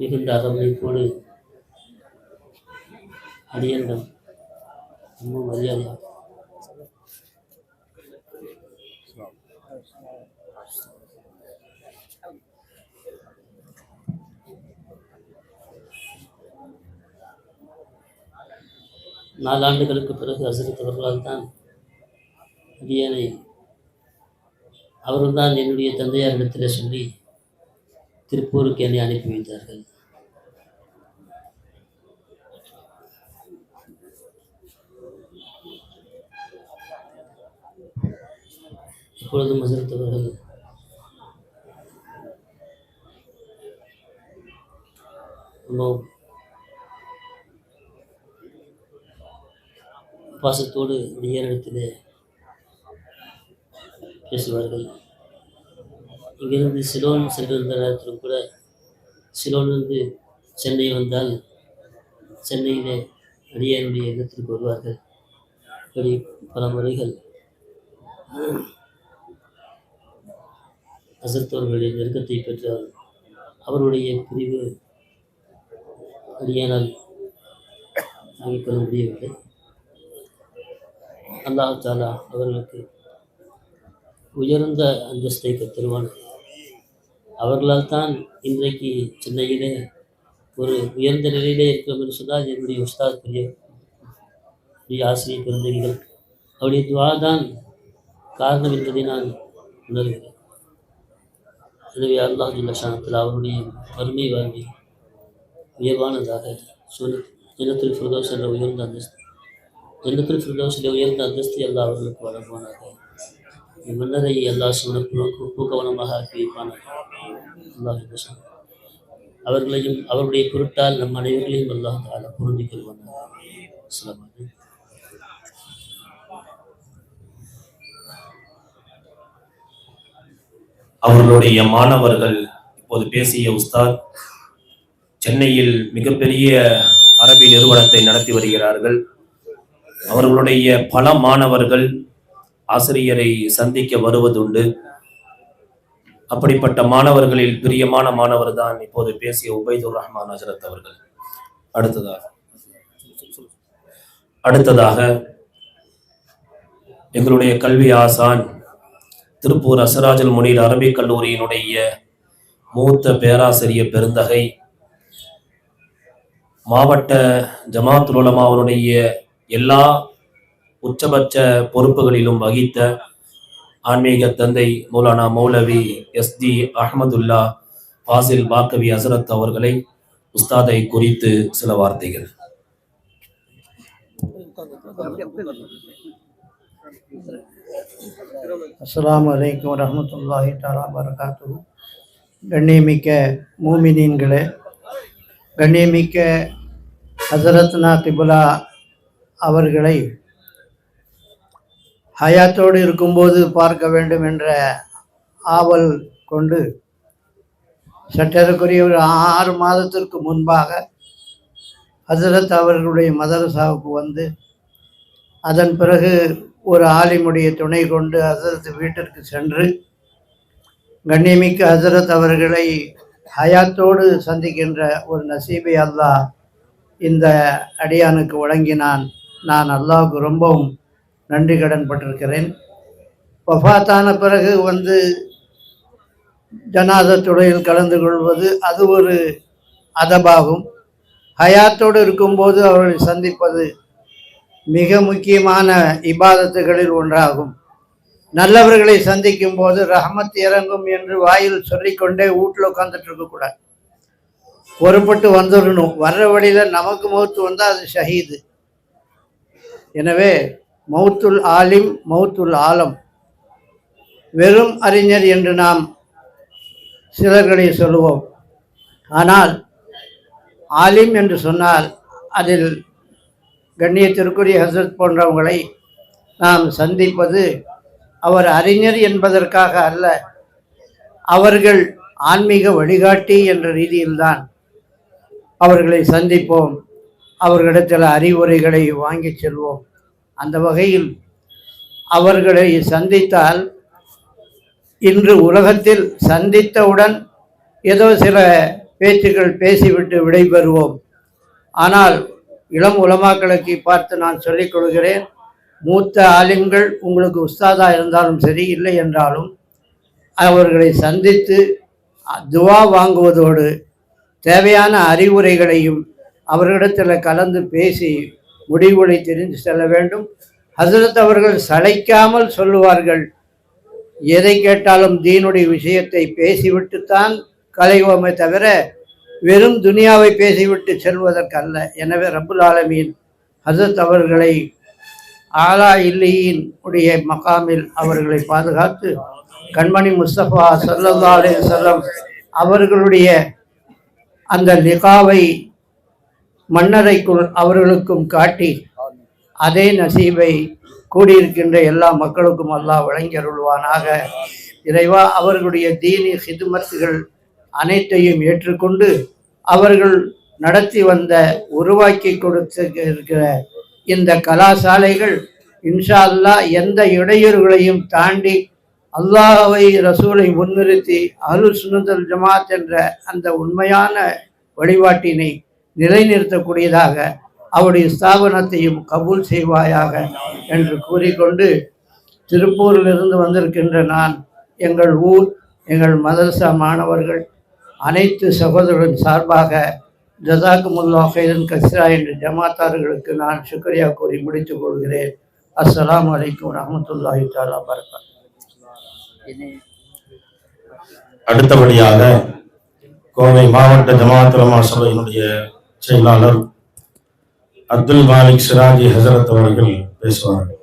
மிகுந்த அரவணைப்போடு அடியன்கள் ரொம்ப மரியாதையாக நாலாண்டுகளுக்கு பிறகு ஹஸரத் அவர்களால் தான் அடியனை அவர்கள்தான் என்னுடைய தந்தையாரிடத்தில் சொல்லி திருப்பூருக்கு என்னை அனுப்பி வைத்தார்கள். இப்பொழுதும் ஹசரத் அவர்கள் ரொம்ப பாசத்தோடு நேரிடத்திலே பேசுவார்கள். இங்கிருந்து சிலோன் சென்றிருந்த நேரத்திலும் கூட சிலோனிலிருந்து சென்னை வந்தால் சென்னையிலே அடியாருடைய இடத்திற்கு வருவார்கள். இப்படி பல முறைகள் ஹசரத் அவர்களுடைய நெருக்கத்தை பெற்றால் அவருடைய பிரிவு அடியானால் தாங்கிக் கொள்ள முடியவில்லை. அல்லாஹ் தாலா அவர்களுக்கு உயர்ந்த அந்தஸ்தை தருவான். அவர்களால் தான் இன்றைக்கு சென்னையிலே ஒரு உயர்ந்த நிலையிலே இருக்கிறோம் என்று சொன்னால் என்னுடைய உஸ்தாத் பெரிய ஆசிரியர் பிறந்தவர்கள் அவருடைய துவா தான் காரணம் என்பதை நான் உணர்கிறேன். எனவே அல்லாஹ் ஜல்ல ஷானத்தில் அவருடைய வறுமை வாழ்வை உயர்வானதாக ஜன்னத்துல் ஃபிர்தௌஸ் என்ற உயர்ந்த அந்தஸ்து ஜன்னத்துல் ஃபிர்தௌஸில் உயர்ந்த அந்தஸ்தை அல்லாஹ் அவர்களுக்கு வழங்குவானாக. மன்னரை அல்லாஹ் பூக்கவனமாக ஆக்கி வைப்பானாக. அல்லாஹ் அவர்களையும் அவருடைய பொருட்டால் நம் அனைவர்களையும் அல்லாஹ் தாலா பொருந்திக் கொள்வானாக. அஸ்ஸலாமு அலைக்கும். அவர்களுடைய மாணவர்கள் இப்போது பேசிய உஸ்தாத் சென்னையில் மிகப்பெரிய அரபி நிறுவனத்தை நடத்தி வருகிறார்கள். அவர்களுடைய பல மாணவர்கள் ஆசிரியரை சந்திக்க வருவதுண்டு. அப்படிப்பட்ட மாணவர்களில் பிரியமான மாணவர் தான் இப்போது பேசிய உபைதுர் ரஹ்மான் ஹஜரத் அவர்கள். அடுத்ததாக எங்களுடைய கல்வி ஆசான் திருப்பூர் அசராஜல் முனீர் அரபிக் கல்லூரியினுடைய மூத்த பேராசிரியர் பெருந்தகை மாவட்ட ஜமாத்துல் உலமாவுடைய எல்லா உச்சபட்ச பொறுப்புகளிலும் வகித்த ஆன்மீக தந்தை மௌலானா மௌலவி SD அஹமதுல்லா ஃபாசில் பாக்கவி ஹசரத் அவர்களை உஸ்தாதை குறித்து சில வார்த்தைகள். அஸ்ஸலாமு அலைக்கும் வரஹ்மத்துல்லாஹி தஆலா பரகாத்துஹு. கண்ணியமிக்க மூமினீன்களே, கண்ணியமிக்க ஹஸரத்னா கிப்லா அவர்களை ஹயாத்தோடு இருக்கும்போது பார்க்க வேண்டும் என்ற ஆவல் கொண்டு சற்றேறக்குரிய ஒரு 6 மாதத்திற்கு முன்பாக ஹஸரத் அவர்களுடைய மதரசாவுக்கு வந்து அதன் பிறகு ஒரு ஆலிமுடைய துணை கொண்டு ஹஸரத் வீட்டிற்கு சென்று கண்ணியமிக்க ஹஸரத் அவர்களை ஹயாத்தோடு சந்திக்கின்ற ஒரு நசீபை அல்லாஹ் இந்த அடியானுக்கு வழங்கினான். நான் அல்லாஹ்வுக்கு ரொம்பவும் நன்றி கடன் பட்டிருக்கிறேன். வஃபாத்தான பிறகு வந்து ஜனாதா தொழுகையில் கலந்து கொள்வது அது ஒரு அதபாகும். ஹயாத்தோடு இருக்கும்போது அவர்களை சந்திப்பது மிக முக்கியமான இபாதத்துகளில் ஒன்றாகும். நல்லவர்களை சந்திக்கும் போது ரஹமத் இறங்கும் என்று வாயில் சொல்லிக்கொண்டே வீட்டில் உட்காந்துட்டு இருக்கக்கூடாது. பொறுப்பட்டு வந்துடணும். வர்ற வழியில் நமக்கு மௌத்து வந்தால் அது ஷஹீது. எனவே மௌத்துல் ஆலிம் மௌத்துல் ஆலம். வெறும் அறிஞர் என்று நாம் சிலர்களை சொல்லுவோம். ஆனால் ஆலிம் என்று சொன்னால் அதில் கண்ணியத்திற்குரிய ஹஸரத் போன்றவங்களை நாம் சந்திப்பது அவர் அறிஞர் என்பதற்காக அல்ல, அவர்கள் ஆன்மீக வழிகாட்டி என்ற ரீதியில்தான் அவர்களை சந்திப்போம். அவர்களிடத்தில் அறிவுரைகளை வாங்கி செல்வோம். அந்த வகையில் அவர்களை சந்தித்தால் இன்று உலகத்தில் சந்தித்தவுடன் ஏதோ சில பேச்சுக்கள் பேசிவிட்டு விடைபெறுவோம். ஆனால் இளம் உலமாக்களுக்கு பார்த்து நான் சொல்லிக் கொள்கிறேன், மூத்த ஆலிம்கள் உங்களுக்கு உஸ்தாதாக இருந்தாலும் சரி, இல்லை என்றாலும் அவர்களை சந்தித்து துவா வாங்குவதோடு தேவையான அறிவுரைகளையும் அவர்களிடத்தில் கலந்து பேசி முடிவுகளை தெரிந்து செல்ல வேண்டும். ஹஸரத் அவர்கள் சளைக்காமல் சொல்லுவார்கள், எதை கேட்டாலும் தீனுடைய விஷயத்தை பேசிவிட்டுத்தான் கலைவோமே தவிர வெறும் துனியாவை பேசிவிட்டு செல்வதற்கல்ல. எனவே ரப்புல் ஆலமீன் ஹஸரத் அவர்களை ஆலா இல்லியின் உடைய மகாமில் அவர்களை பாதுகாத்து கண்மணி முஸ்தபா ஸல்லல்லாஹு அலைஹி வஸல்லம் அவர்களுடைய அந்த லிகாவை மன்னரைக்குள் அவர்களுக்கும் காட்டி அதே நசீபை கூடியிருக்கின்ற எல்லா மக்களுக்கும் அல்லாஹ் வழங்கியருள்வானாக. இறைவா, அவர்களுடைய தீனி ஹிதுமத்துகள் அனைத்தையும் ஏற்றுக்கொண்டு அவர்கள் நடத்தி வந்த உருவாக்கி கொடுத்து இருக்கிற இந்த கலாசாலைகள் இன்ஷா அல்லாஹ் எந்த இடையூறுகளையும் தாண்டி அல்லாஹ்வை ரசூலை முன்னிறுத்தி அஹ்லுஸ் சுன்னத் வல் ஜமாத் என்ற அந்த உண்மையான வழிபாட்டினை நிலைநிறுத்தக்கூடியதாக அவருடைய ஸ்தாபனத்தையும் கபூல் செய்வாயாக என்று கூறிக்கொண்டு, திருப்பூரிலிருந்து வந்திருக்கின்ற நான், எங்கள் ஊர், எங்கள் மதரசா மாணவர்கள் அனைத்து சகோதரர்களின் சார்பாக ஜஸாக்குமுல்லாஹ் ஹைரன் கஸ்ரா என்ற ஜமாத்தார்களுக்கு நான் சுக்ரியா கூறி முடித்துக் கொள்கிறேன். அஸ்ஸலாமு அலைக்கும் வரஹ்மத்துல்லாஹி தஆலா வபரகாத்துஹு. அடுத்தபடியாக கோவை மாவட்ட ஜமாத் உலமா சபையினுடைய செயலாளர் அப்துல் மாலிக் சிராஜி ஹசரத் அவர்கள் பேசுவார்கள்.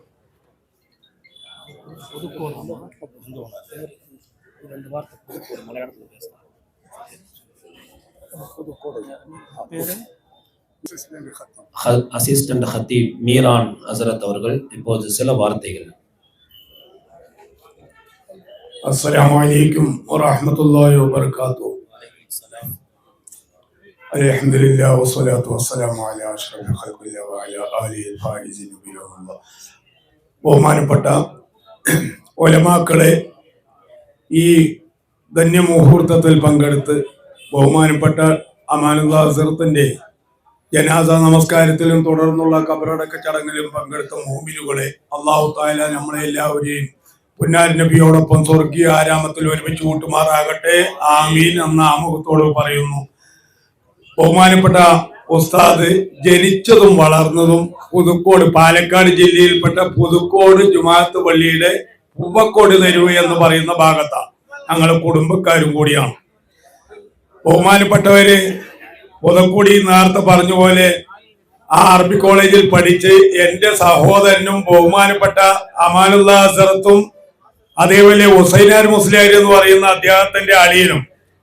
அசிஸ்டன்ட் ஹத்தீப் மீரான் ஹசரத் அவர்கள் இப்போது சில வார்த்தைகள். அஸ்ஸலாமு அலைக்கும் வரஹ்மத்துல்லாஹி வபரகாத்துஹு. அல்ஹம்துலில்லாஹ் வஸ்ஸலாத்து வஸ்ஸலாமு അലാ അഷ്റഫിൽ ഖൽഖില്ലാഹി വഅലാ ആലിഹിൽ ഫായിസിൻ ബിറഹ്മത്തുല്ലാഹ്. ബഹുമാനപ്പെട്ട ഉലമാക്കളെ, ഈ ധന്യമുഹൂർത്തത്തിൽ പങ്കെടുത്ത് ബഹുമാനപ്പെട്ട അമാനുല്ലാ ഹസരത്തിന്റെ ജനാസ നമസ്കാരത്തിലും തുടർന്നുള്ള ഖബറടക്ക ചടങ്ങിലും പങ്കെടുത്ത മുഅ്മിനുകളെ, അല്ലാഹു തആല നമ്മളെ എല്ലാവരെയും പുന്നാർ നബിയോടൊപ്പം സ്വർഗീയ ആരാമത്തിൽ ഒരുമിച്ച് കൂട്ടുമാറാകട്ടെ. ആമീൻ എന്ന ആമുഖത്തോട് പറയുന്നു. ബഹുമാനപ്പെട്ട ഉസ്താദ് ജനിച്ചതും വളർന്നതും പുതുക്കോട്, പാലക്കാട് ജില്ലയിൽപ്പെട്ട പുതുക്കോട് ജുമാഅത്ത് പള്ളിയുടെ പൂവക്കോട് തെരുവ് എന്ന് പറയുന്ന ഭാഗത്താണ്. ഞങ്ങൾ കുടുംബക്കാരും കൂടിയാണ്. ബഹുമാനപ്പെട്ടവര് പുതുക്കോടി നേരത്തെ പറഞ്ഞ പോലെ ആ അറബി കോളേജിൽ പഠിച്ച് എന്റെ സഹോദരനും ബഹുമാനപ്പെട്ട അമാനുല്ലാ ഹസരത്തും അതേപോലെ ഹുസൈനാർ മുസ്ലിയാർ എന്ന് പറയുന്ന അദ്ദേഹത്തിന്റെ അളിയനും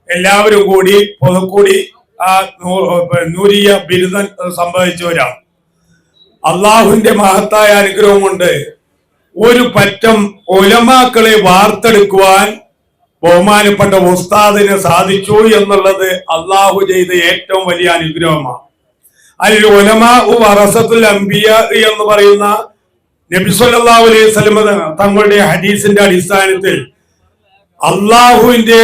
എല്ലാവരും കൂടി പുതുക്കോടി ആ നൂരിയ ബിരുദം സംഭവിച്ചവരാണ്. അള്ളാഹുവിന്റെ മഹത്തായ അനുഗ്രഹം കൊണ്ട് ഒരു പറ്റം ഉലമാക്കളെ വാർത്തെടുക്കുവാൻ ബഹുമാനപ്പെട്ട ഉസ്താദിന് സാധിച്ചു എന്നുള്ളത് അള്ളാഹു ചെയ്ത ഏറ്റവും വലിയ അനുഗ്രഹമാണ്. അൽ ഉലമാഉ വറസത്തുൽ അംബിയാ എന്ന് പറയുന്ന നബി സല്ലല്ലാഹു അലൈഹി വസല്ലം തങ്ങളുടെ ഹദീസിന്റെ അടിസ്ഥാനത്തിൽ അള്ളാഹുവിന്റെ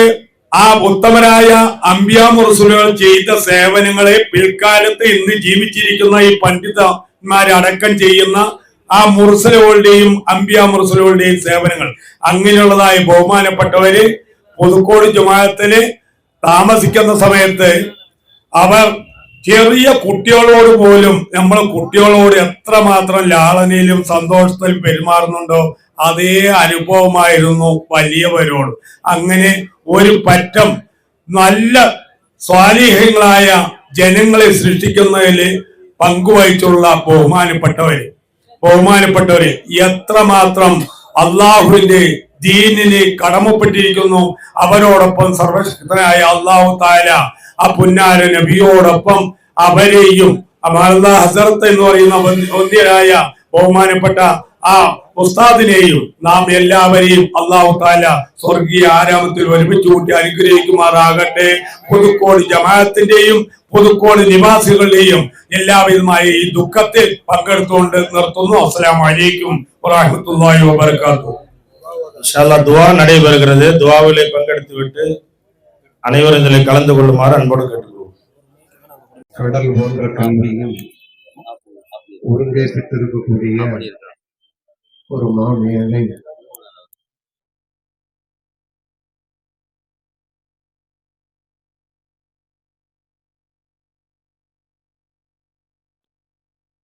ആ ഉത്തമരായ അംബിയാ മുർസലുകൾ ചെയ്ത സേവനങ്ങളെ പിൽക്കാലത്ത് ഇന്ന് ജീവിച്ചിരിക്കുന്ന ഈ പണ്ഡിതന്മാരെ അടക്കം ചെയ്യുന്ന ആ മുർസലുകളുടെയും അംബിയാ മുർസലുകളുടെയും സേവനങ്ങൾ അങ്ങനെയുള്ളതായ ബഹുമാനപ്പെട്ടവര് പുതുക്കോട് ജുമാഅത്തില് താമസിക്കുന്ന സമയത്ത് അവർ ചെറിയ കുട്ടികളോട് പോലും നമ്മൾ കുട്ടികളോട് എത്രമാത്രം ലാളനയിലും സന്തോഷത്തിലും പെരുമാറുന്നുണ്ടോ അതേ അനുഭവമായിരുന്നു വലിയവരോട്. അങ്ങനെ ഒരു പറ്റം നല്ല സ്വാലിഹ്യങ്ങളായ ജനങ്ങളെ സൃഷ്ടിക്കുന്നതിൽ പങ്കുവഹിച്ചുള്ള ബഹുമാനപ്പെട്ടവര് എത്രമാത്രം അള്ളാഹുവിന്റെ ദീനിന് കടമപ്പെട്ടിരിക്കുന്നു. അവരോടൊപ്പം സർവശക്തനായ അള്ളാഹു തആല ആ പുന്നാര നബിയോടൊപ്പം അവരെയും ഹസരത്ത് എന്ന് പറയുന്ന വന്ധ്യരായ ബഹുമാനപ്പെട്ട ആ ഉസ്താദിനെയും നാം എല്ലാവരെയും അള്ളാഹു തആല സ്വർഗീയ ആരാമത്തിൽ ഒരുമിച്ച് കൂട്ടി അനുഗ്രഹിക്കുമാറാകട്ടെ. പുതുക്കോട് ജമാഅത്തിന്റെയും പുതുക്കോട് നിവാസികളുടെയും എല്ലാവിധമായ ഈ ദുഃഖത്തിൽ പങ്കെടുത്തുകൊണ്ട് നിർത്തുന്നു. അസ്സലാമു അലൈക്കും വറഹ്മത്തുള്ളാഹി വബറകാതുഹു. இன்ஷா அல்லாஹ் துஆ நடைபெறுகிறது. துஆவிலே பங்கெடுத்து விட்டு அனைவரும் இதில் கலந்து கொள்ளுமாறு அன்போடு கேட்டுக்கொள்வோம். கடல் போன்ற கல்வியும் ஒருங்கே பெற்றிருக்கக்கூடிய ஒரு மாமேதை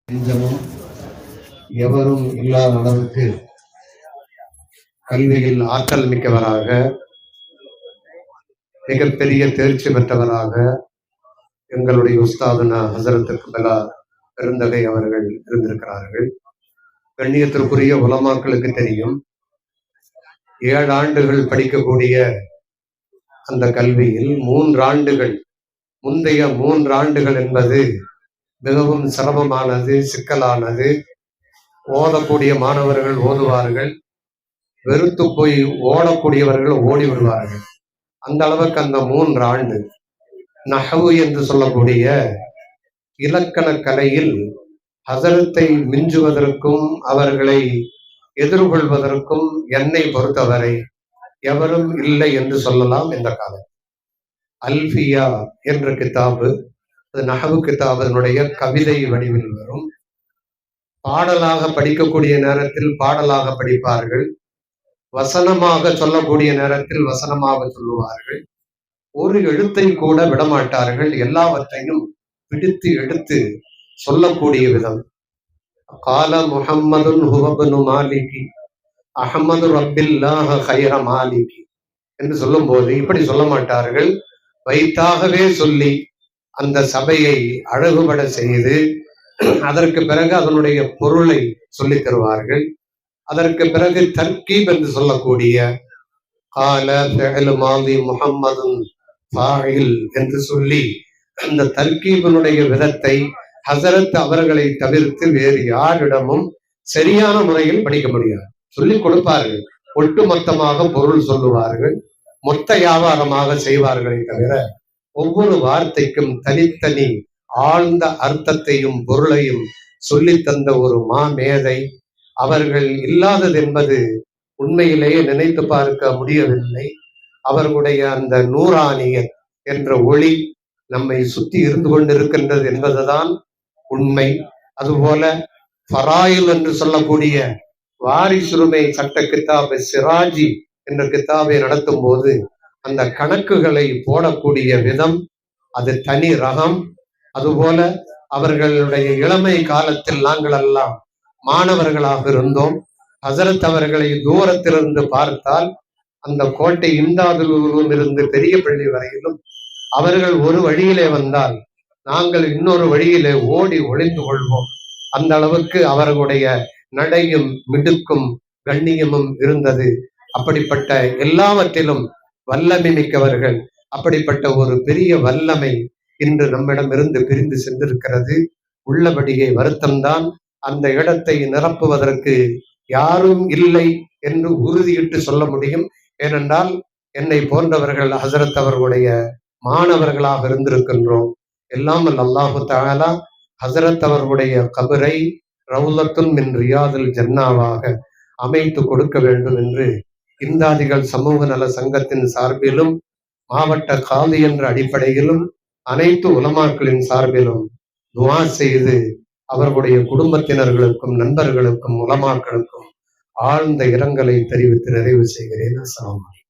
நெஞ்சமும் எவரும் இல்லாத அளவுக்கு கல்வியில் ஆற்றல் மிக்கவராக, மிகப்பெரிய தேர்ச்சி பெற்றவராக எங்களுடைய உஸ்தாதுனா ஹசரத்துக்கு பெலா பெருந்தகை அவர்கள் இருந்திருக்கிறார்கள். கண்ணியத்திற்குரிய உலமாக்களுக்கு தெரியும். 7 ஆண்டுகள் படிக்கக்கூடிய அந்த கல்வியில் 3 ஆண்டுகள், முந்தைய 3 ஆண்டுகள் என்பது மிகவும் சிரமமானது, சிக்கலானது. ஓதக்கூடிய மாணவர்கள் ஓதுவார்கள், வெறுத்து போய் ஓடக்கூடியவர்கள் ஓடி விடுவார்கள். அந்த அளவுக்கு அந்த 3 ஆண்டு நஹவு என்று சொல்லக்கூடிய இலக்கண கலையில் ஹசரத்தை மிஞ்சுவதற்கும் அவர்களை எதிர்கொள்வதற்கும் என்னை பொறுத்தவரை எவரும் இல்லை என்று சொல்லலாம். இந்த காலம் அல்ஃபியா என்ற கிதாபு, அது நஹவு கிதாபு, அதனுடைய கவிதை வடிவில் வரும். பாடலாக படிக்கக்கூடிய நேரத்தில் பாடலாக படிப்பார்கள், வசனமாக சொல்லக்கூடிய நேரத்தில் வசனமாக சொல்லுவார்கள். ஒரு எழுத்தை கூட விடமாட்டார்கள், எல்லாவற்றையும் பிடித்து எடுத்து சொல்லக்கூடிய விதம். கால முஹம்மதுன் ஹுவப்னு மாலிகி அஹமது ரப்பில்லாஹ கைர மாலிகி என்று சொல்லும் போது இப்படி சொல்ல மாட்டார்கள், வைத்தாகவே சொல்லி அந்த சபையை அழகுபட செய்து அதற்கு பிறகு அதனுடைய பொருளை சொல்லி தருவார்கள். அதற்கு பிறகு தர்கீப் என்று சொல்லக்கூடிய கால ஃபஅல் மாதி முஹம்மதுன் ஃபாயில் என்று சொல்லி அந்த தர்கீபினுடைய விதத்தை ஹசரத் அவர்களை தவிர்த்து வேறு யாரிடமும் சரியான முறையில் படிக்க முடியாது. சொல்லிக் கொடுப்பார்கள், ஒட்டுமொத்தமாக பொருள் சொல்லுவார்கள், மொத்த வியாபாரமாக செய்வார்களை தவிர ஒவ்வொரு வார்த்தைக்கும் தனித்தனி ஆழ்ந்த அர்த்தத்தையும் பொருளையும் சொல்லி தந்த ஒரு மாமேதை அவர்கள் இல்லாதது என்பது உண்மையிலேயே நினைத்து பார்க்க முடியவில்லை. அவர்களுடைய அந்த நூறானியத் என்ற ஒளி நம்மை சுற்றி இருந்து கொண்டிருக்கின்றது என்பதுதான் உண்மை. அதுபோல ஃபராயில் என்று சொல்லக்கூடிய வாரிசுரிமை சட்ட கிதாபை சிராஜி என்ற கிதாபை நடத்தும் போது அந்த கணக்குகளை போடக்கூடிய விதம் அது தனி ரகம். அதுபோல அவர்களுடைய இளமை காலத்தில் நாங்கள் எல்லாம் மாணவர்களாக இருந்தோம். ஹசரத் அவர்களை தூரத்திலிருந்து பார்த்தால் அந்த கோட்டை இந்தாதுலூரிலும் இருந்து பெரிய பள்ளி வரையிலும் அவர்கள் ஒரு வழியிலே வந்தால் நாங்கள் இன்னொரு வழியிலே ஓடி ஒளிந்து கொள்வோம். அந்த அளவுக்கு அவர்களுடைய நடையும் மிடுக்கும் கண்ணியமும் இருந்தது. அப்படிப்பட்ட எல்லாவற்றிலும் வல்லமை மிக்கவர்கள். அப்படிப்பட்ட ஒரு பெரிய வல்லமை இன்று நம்மிடம் இருந்து பிரிந்து சென்றிருக்கிறது. உள்ளபடியே வருத்தம்தான். அந்த இடத்தை நிரப்புவதற்கு யாரும் இல்லை என்று உறுதியிட்டு சொல்ல முடியும். ஏனென்றால் என்னை போன்றவர்கள் ஹசரத் அவர்களுடைய மாணவர்களாக இருந்திருக்கின்றோம். எல்லாம் அல்லாஹு தஆலா ஹசரத் அவர்களுடைய கபரை ரவுலத்துன் மின் ரியாதுல் ஜன்னாவாக அமைத்து கொடுக்க வேண்டும் என்று இந்தாதிகள் சமூக நல சங்கத்தின் சார்பிலும் மாவட்ட காதி என்ற அடிப்படையிலும் அனைத்து உலமாக்களின் சார்பிலும் துஆ செய்து அவர்களுடைய குடும்பத்தினர்களுக்கும் நண்பர்களுக்கும் உலமாக்களுக்கும் ஆழ்ந்த இரங்கலை தெரிவித்து நிறைவு செய்கிறேன். அஸ்ஸலாமு அலைக்கும்.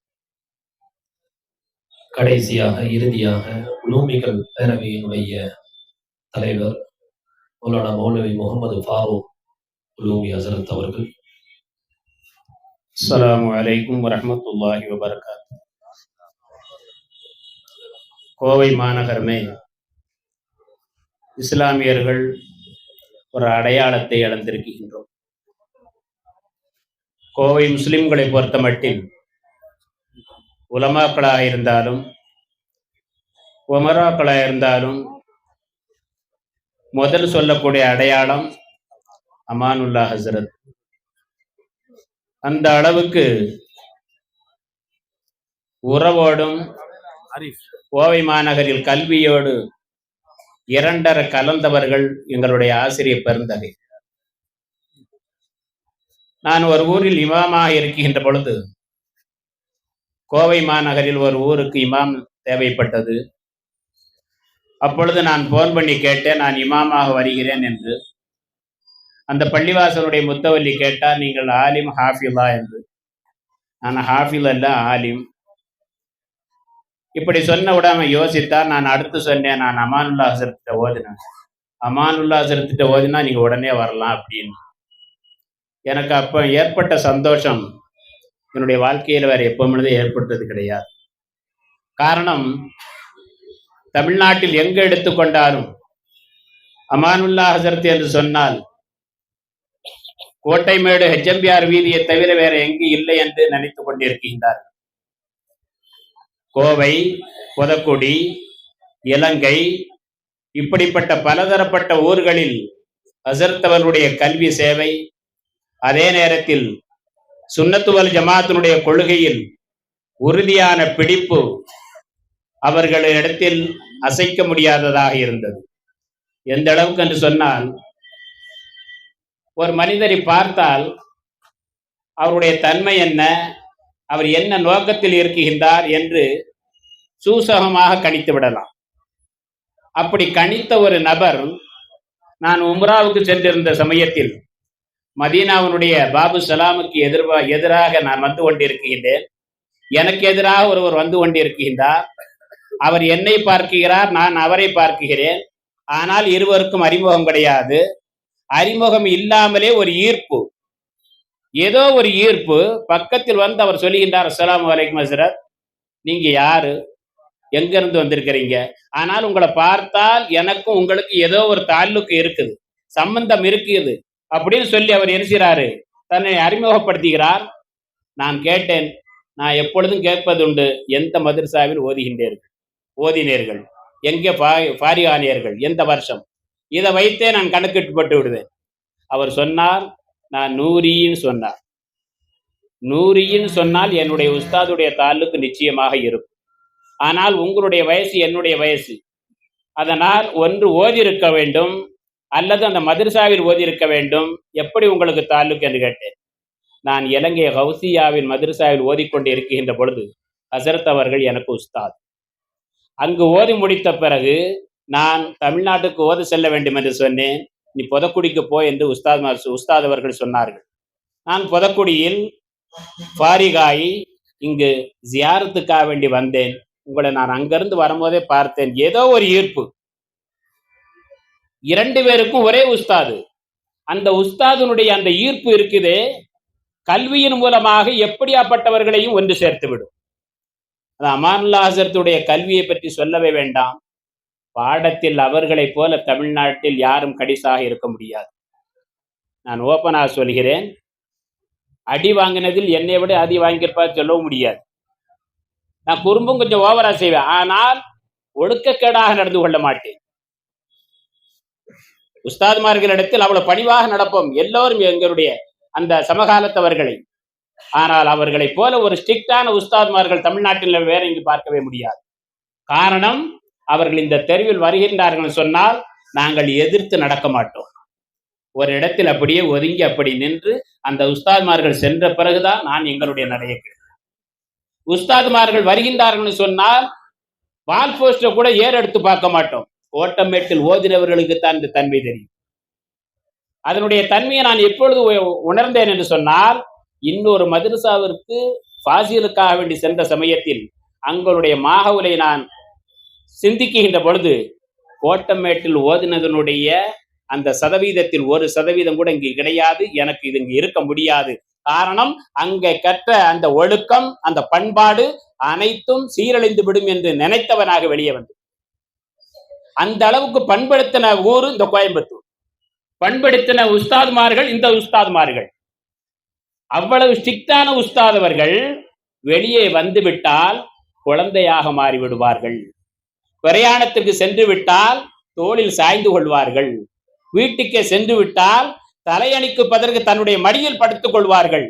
கடைசியாக இறுதியாக உலூமிகள் பேரவையினுடைய தலைவர் மௌலானா மௌலவி முகமது ஃபாரூக் உலூமி ஹசரத் அவர்கள். அஸ்ஸலாமு அலைக்கும் வரஹ்மத்துல்லாஹி வபரகாத்துஹு. கோவை மாநகரமே இஸ்லாமியர்கள் ஒரு அடையாளத்தை இழந்திருக்கின்றோம். கோவை முஸ்லிம்களை பொறுத்த மட்டில் உலமாக்களாக இருந்தாலும் உமராக்களாக இருந்தாலும் முதல் சொல்லக்கூடிய அடையாளம் அமானுல்லா ஹசரத். அந்த அளவுக்கு உறவோடும் கோவை மாநகரில் கல்வியோடு இரண்டர கலந்தவர்கள் எங்களுடைய ஆசிரியர் பெருந்தகை. நான் ஒரு ஊரில் இமாமாக இருக்கின்ற பொழுது கோவை மாநகரில் ஒரு ஊருக்கு இமாம் தேவைப்பட்டது. அப்பொழுது நான் போன் பண்ணி கேட்டேன், நான் இமாமாக வருகிறேன் என்று. அந்த பள்ளிவாசலுடைய முத்தவல்லி கேட்டார், நீங்கள் ஆலிம் ஹாஃபிலா என்று. நான் ஹாஃபில் அல்ல, ஆலிம். இப்படி சொன்ன உடனே யோசித்தார். நான் அடுத்து சொன்னேன், நான் அமானுல்லா ஹசரத்திட்ட ஓதினேன். அமானுல்லா ஹசரத்திட்ட ஓதினா நீங்க உடனே வரலாம் அப்படின்னு. எனக்கு அப்போ ஏற்பட்ட சந்தோஷம் என்னுடைய வாழ்க்கையில் வேற எப்பொழுதே ஏற்பட்டது கிடையாது. காரணம், தமிழ்நாட்டில் எங்க எடுத்துக்கொண்டாலும் அமானுல்லா ஹசரத் என்று சொன்னால் கோட்டைமேடு ஹெச்எம்பிஆர் வீதியை தவிர வேற எங்கு இல்லை என்று நினைத்துக் கொண்டிருக்கின்றார். கோவை, புதக்குடி, இலங்கை இப்படிப்பட்ட பலதரப்பட்ட ஊர்களில் ஹஸரத் அவர்களுடைய கல்வி சேவை, அதே நேரத்தில் சுன்னத்து வல் ஜமாத்தினுடைய கொள்கையில் உறுதியான பிடிப்பு அவர்களிடத்தில் அசைக்க முடியாததாக இருந்தது. எந்த அளவுக்கு என்று சொன்னால், ஒரு மனிதரை பார்த்தால் அவருடைய தன்மை என்ன, அவர் என்ன நோக்கத்தில் இருக்கின்றார் என்று சூசகமாக கணித்து விடலாம். அப்படி கணித்த ஒரு நபர், நான் உம்ராவுக்கு சென்றிருந்த சமயத்தில் மதீனாவினுடைய பாபு சலாமுக்கு எதிராக நான் வந்து கொண்டிருக்கின்றேன். எனக்கு எதிராக ஒருவர் வந்து கொண்டிருக்கின்றார். அவர் என்னை பார்க்கிறார், நான் அவரை பார்க்கிறேன். ஆனால் இருவருக்கும் அறிமுகம் கிடையாது. அறிமுகம் இல்லாமலே ஒரு ஈர்ப்பு, ஏதோ ஒரு ஈர்ப்பு. பக்கத்தில் வந்து அவர் சொல்லுகின்றார், அஸ்ஸலாமு அலைக்கும் ஹஸ்ரத், நீங்க யாரு, எங்க இருந்து வந்திருக்கிறீங்க? ஆனால் உங்களை பார்த்தால் எனக்கும் உங்களுக்கு ஏதோ ஒரு தாலுக்கு இருக்குது, சம்பந்தம் இருக்குது அப்படின்னு சொல்லி அவர் எரிசிறாரு, தன்னை அறிமுகப்படுத்துகிறார். நான் கேட்டேன், நான் எப்பொழுதும் கேட்பதுண்டு, எந்த மதரசாவில் ஓதினீர்கள், எங்கே ஃபாரிகானியர்கள், எந்த வருஷம், இதை வைத்தே நான் கணக்கிட்டு போட்டு விடுவேன். அவர் சொன்னார், நான் நூரின்னு சொன்னார். நூரின்னு சொன்னால் என்னுடைய உஸ்தாதுடைய தாலுக்கு நிச்சயமாக இருக்கும். ஆனால் உங்களுடைய வயசு என்னுடைய வயசு, அதனால் ஒன்று ஓதி இருக்க வேண்டும் அல்லது அந்த மதரசாவில் ஓதி இருக்க வேண்டும். எப்படி உங்களுக்கு தாலுக்கு என்று கேட்டேன். நான் இலங்கை ஹவுசியாவின் மதரசாவில் ஓதிக்கொண்டு இருக்கின்ற பொழுது ஹஸரத் அவர்கள் எனக்கு உஸ்தாத். அங்கு ஓதி முடித்த பிறகு நான் தமிழ்நாட்டுக்கு ஓத செல்ல வேண்டும் என்று சொன்னேன். நீ புதக்குடிக்கு போ என்று உஸ்தாத் அவர்கள் சொன்னார்கள். நான் புதக்குடியில் ஃபாரிகாயி இங்கு ஜியாரத்துக்காக வேண்டி வந்தேன். உங்களை நான் அங்கிருந்து வரும்போதே பார்த்தேன். ஏதோ ஒரு ஈர்ப்பு, இரண்டு பேருக்கும் ஒரே உஸ்தாது. அந்த உஸ்தாதுனுடைய அந்த ஈர்ப்பு இருக்குதே, கல்வியின் மூலமாக எப்படியாப்பட்டவர்களையும் ஒன்று சேர்த்து விடும். அமானுல்லா ஹஸரத்துடைய கல்வியை பற்றி சொல்லவே வேண்டாம். பாடத்தில் அவர்களைப் போல தமிழ்நாட்டில் யாரும் கடிசாக இருக்க முடியாது. நான் ஓப்பனாக சொல்கிறேன், அடி வாங்கினதில் என்னை விட அடி வாங்கியிருப்பா சொல்லவும் முடியாது. நான் குறும்பும் கொஞ்சம் ஓவரா செய்வேன், ஆனால் ஒழுக்கக்கேடாக நடந்து கொள்ள மாட்டேன். உஸ்தாத்மார்களிடத்தில் அவ்வளவு பணிவாக நடப்போம், எல்லோரும் எங்களுடைய அந்த சமகாலத்தவர்களை. ஆனால் அவர்களை போல ஒரு ஸ்ட்ரிக்டான உஸ்தாத்மார்கள் தமிழ்நாட்டில் வேற இங்கு பார்க்கவே முடியாது. காரணம், அவர்கள் இந்த தெருவில் வருகின்றார்கள் சொன்னால் நாங்கள் எதிர்த்து நடக்க மாட்டோம். ஒரு இடத்தில் அப்படியே ஒதுங்கி அப்படி நின்று அந்த உஸ்தாத்மார்கள் சென்ற பிறகுதான் நான் எங்களுடைய நடையை கேட்கிறேன். உஸ்தாத்மார்கள் வருகின்றார்கள் சொன்னால் வால் போஸ்டர் கூட ஏறெடுத்து பார்க்க மாட்டோம். ஓட்டமேட்டில் ஓதினவர்களுக்கு தான் இந்த தன்மை தெரியும். அதனுடைய தன்மையை நான் எப்பொழுது உணர்ந்தேன் என்று சொன்னால், இன்னொரு மதரசாவிற்கு ஃபாசிலுக்காக வேண்டி சென்ற சமயத்தில் அங்களுடைய மாகவுலை நான் சிந்திக்கின்ற பொழுது, ஓட்டமேட்டில் ஓதினதனுடைய அந்த சதவீதத்தில் 1% கூட இங்கு கிடையாது. எனக்கு இது இங்கு இருக்க முடியாது. காரணம், அங்கே கற்ற அந்த ஒழுக்கம், அந்த பண்பாடு அனைத்தும் சீரழிந்து விடும் என்று நினைத்தவனாக வெளியே வந்து, அந்த அளவுக்கு பண்படுத்தின ஊர் இந்த கோயம்புத்தூர். பண்படுத்தின உஸ்தாத்மார்கள் இந்த உஸ்தாத்மார்கள். அவ்வளவு ஸ்ட்ரிக்டான உஸ்தாதவர்கள் வெளியே வந்து விட்டால் குழந்தையாக மாறிவிடுவார்கள். பிரயாணத்திற்கு சென்று விட்டால் தோளில் சாய்ந்து கொள்வார்கள். வீட்டுக்கே சென்று விட்டால் தலையணிக்கு பதற்கு தன்னுடைய மடியில் படுத்துக் கொள்வார்கள்.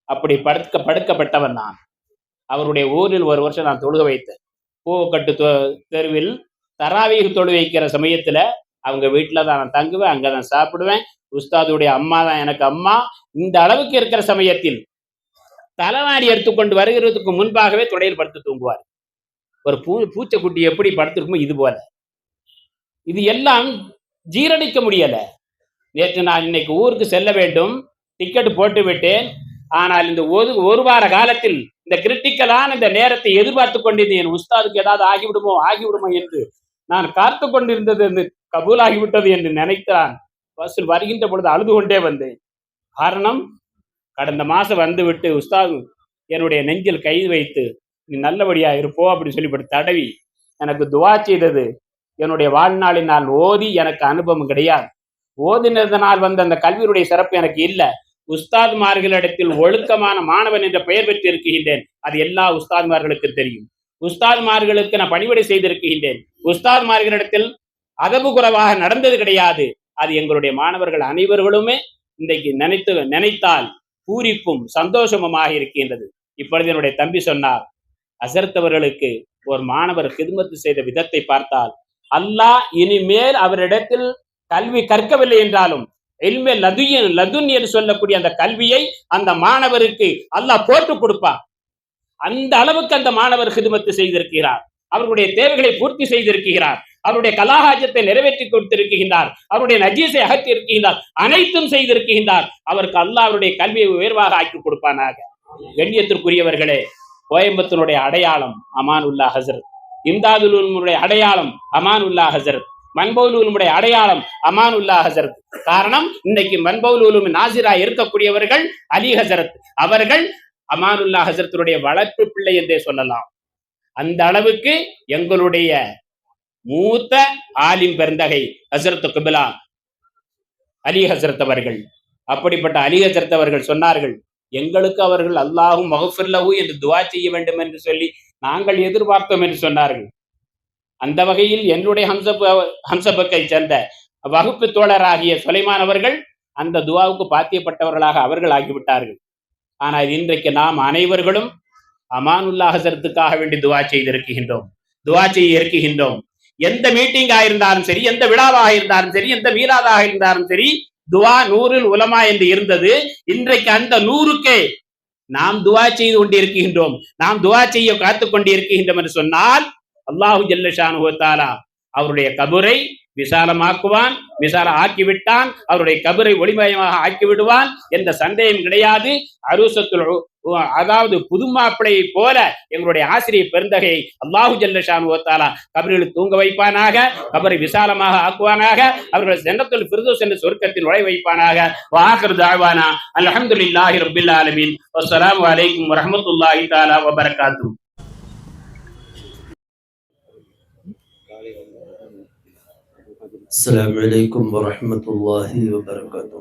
அப்படி படுக்கப்பட்டவன் நான். அவருடைய ஊரில் ஒரு வருஷம் நான் தொழுக வைத்தேன். பூவக்கட்டு தெருவில் தராவீஹ் தொழு வைக்கிற சமயத்துல அவங்க வீட்டுல தான் நான் தங்குவேன், அங்கதான் சாப்பிடுவேன். உஸ்தாதுடைய அம்மா தான் எனக்கு அம்மா. இந்த அளவுக்கு இருக்கிற சமயத்தில் தலைவாணி எடுத்துக்கொண்டு வருகிறதுக்கு முன்பாகவே தொடையில் படுத்து தூங்குவார். ஒரு பூச்சக்குட்டி எப்படி படுத்திருக்குமோ இது போல. இது எல்லாம் ஜீரணிக்க முடியல. நேற்று நான் இன்னைக்கு ஊருக்கு செல்ல வேண்டும், டிக்கெட் போட்டு விட்டேன். ஆனால் இந்த ஒரு வார காலத்தில் இந்த கிரிட்டிக்கலான இந்த நேரத்தை எதிர்பார்த்து கொண்டிருந்தேன். என் உஸ்தாதுக்கு ஏதாவது ஆகிவிடுமோ என்று நான் காத்து கொண்டிருந்தது என்று கபூலாகிவிட்டது என்று நினைத்தான். பஸ்ஸில் வருகின்ற பொழுது அழுது கொண்டே வந்தேன். காரணம், கடந்த மாசம் வந்து விட்டு உஸ்தாது என்னுடைய நெஞ்சில் கை வைத்து நீ நல்லபடியா இருப்போ அப்படின்னு சொல்லிப்பட்டு தடவி எனக்கு துவா செய்தது என்னுடைய வாழ்நாளில் நான் ஓதி எனக்கு அனுபவம் கிடையாது. ஓதினதனால் வந்த அந்த கல்வியுடைய சிறப்பு எனக்கு இல்லை. உஸ்தாத்மார்களிடத்தில் ஒழுக்கமான மாணவன் என்ற பெயர் பெற்று இருக்கின்றேன். அது எல்லா உஸ்தாத்மார்களுக்கு தெரியும். உஸ்தாத்மார்களுக்கு நான் பணிவிடை செய்திருக்கின்றேன். உஸ்தாத்மார்களிடத்தில் அதவு குறைவாக நடந்தது கிடையாது. அது எங்களுடைய மாணவர்கள் அனைவர்களுமே இன்றைக்கு நினைத்தால் பூரிப்பும் சந்தோஷமுமாக இருக்கின்றது. இப்பொழுது என்னுடைய தம்பி சொன்னார், அசர்த்தவர்களுக்கு ஒரு மாணவர் கிதுமத்து செய்த விதத்தை பார்த்தால் அல்லாஹ் இனிமேல் அவரிடத்தில் கல்வி கற்கவில்லை என்றாலும் இல்மே லதுன் என்று சொல்லக்கூடிய அந்த கல்வியை அந்த மாணவருக்கு அல்லாஹ் போட்டு கொடுப்பார். அந்த அளவுக்கு அந்த மாணவர் கிதுமத்து செய்திருக்கிறார். அவர்களுடைய தேவைகளை பூர்த்தி செய்திருக்கிறார். அவருடைய கலாகாஜத்தை நிறைவேற்றி கொடுத்திருக்கின்றார். அவருடைய நஜீஸை அகற்றி இருக்கின்றார். அனைத்தும் செய்திருக்கின்றார். அவருக்கு அல்லாஹ் அவருடைய கல்வியை உயர்வாக ஆக்கி கொடுப்பானாக. கண்ணியத்திற்குரியவர்களே, கோயம்புத்தூருடைய அடையாளம் அமானுல்லா ஹசரத், இம்தாதுலுடைய அடையாளம் அமானுல்லா ஹசரத், மன்பவுலுடைய அடையாளம் அமானுல்லா ஹசரத். காரணம், இன்னைக்கு மன்பவுலும் நாசிரா இருக்கக்கூடியவர்கள் அலி ஹசரத். அவர்கள் அமானுல்லா ஹசரத்துடைய வளர்ப்பு பிள்ளை என்றே சொல்லலாம். அந்த அளவுக்கு எங்களுடைய மூத்த ஆலிம் பெருந்தகை ஹசரத் குபிலா அலி ஹசரத் அவர்கள். அப்படிப்பட்ட அலி ஹசரத் அவர்கள் சொன்னார்கள், எங்களுக்கு அவர்கள் அல்லாஹும் மகஃபிர்லஹு என்று துவா செய்ய வேண்டும் என்று சொல்லி நாங்கள் எதிர்பார்த்தோம் என்று சொன்னார்கள். அந்த வகையில் என்னுடைய ஹம்சபக்கை சேர்ந்த வகுப்பு தோழராகிய சுலைமான் அவர்கள் அந்த துவாவுக்கு பாத்தியப்பட்டவர்களாக அவர்கள் ஆகிவிட்டார்கள். ஆனால் இன்றைக்கு நாம் அனைவர்களும் அமானுல்லா ஹசரத்துக்காக வேண்டி துவா செய்திருக்கின்றோம், துவா செய்ய இருக்கின்றோம். எந்த மீட்டிங்கா இருந்தாலும் சரி, எந்த விழாவாக இருந்தாலும் சரி, எந்த மீளாதாக இருந்தாலும் சரி, துவா நூறில் உலமா என்று இருந்தது. இன்றைக்கு அந்த 100க்கே நாம் துவா செய்து கொண்டிருக்கின்றோம், நாம் துவா செய்ய காத்துக் கொண்டிருக்கின்றோம் என்று சொன்னால் அல்லாஹு ஜல்ல ஷானுஹு வ தஆலா அவருடைய கபரை விசாலமாக்குவான். ஆக்கிவிட்டான், அவருடைய கபரை ஒளிமயமாக ஆக்கிவிடுவான் என்ற சந்தேகம் கிடையாது. அரூசத்துல், அதாவது புதுமாப்பிளையை போல எங்களுடைய ஆசிரியர் பெருந்தகை அல்லாஹு ஜல்ல ஷானுஹு வ தஆலா கபரில் தூங்க வைப்பானாக, கபரை விசாலமாக ஆக்குவானாக, அவர்கள் ஜன்னத்துல் ஃபிர்தௌஸ் என்ற சொர்க்கத்தில் நுழை வைப்பானாக. வஆகிரு தஅவானா அல்ஹம்துலில்லாஹி ரப்பில் ஆலமீன். வஸ்ஸலாமு அலைக்கும் வரஹ்மத்துல்லாஹி தஆலா வ பரகாத்துஹு. السلام عليكم ورحمة الله وبركاته.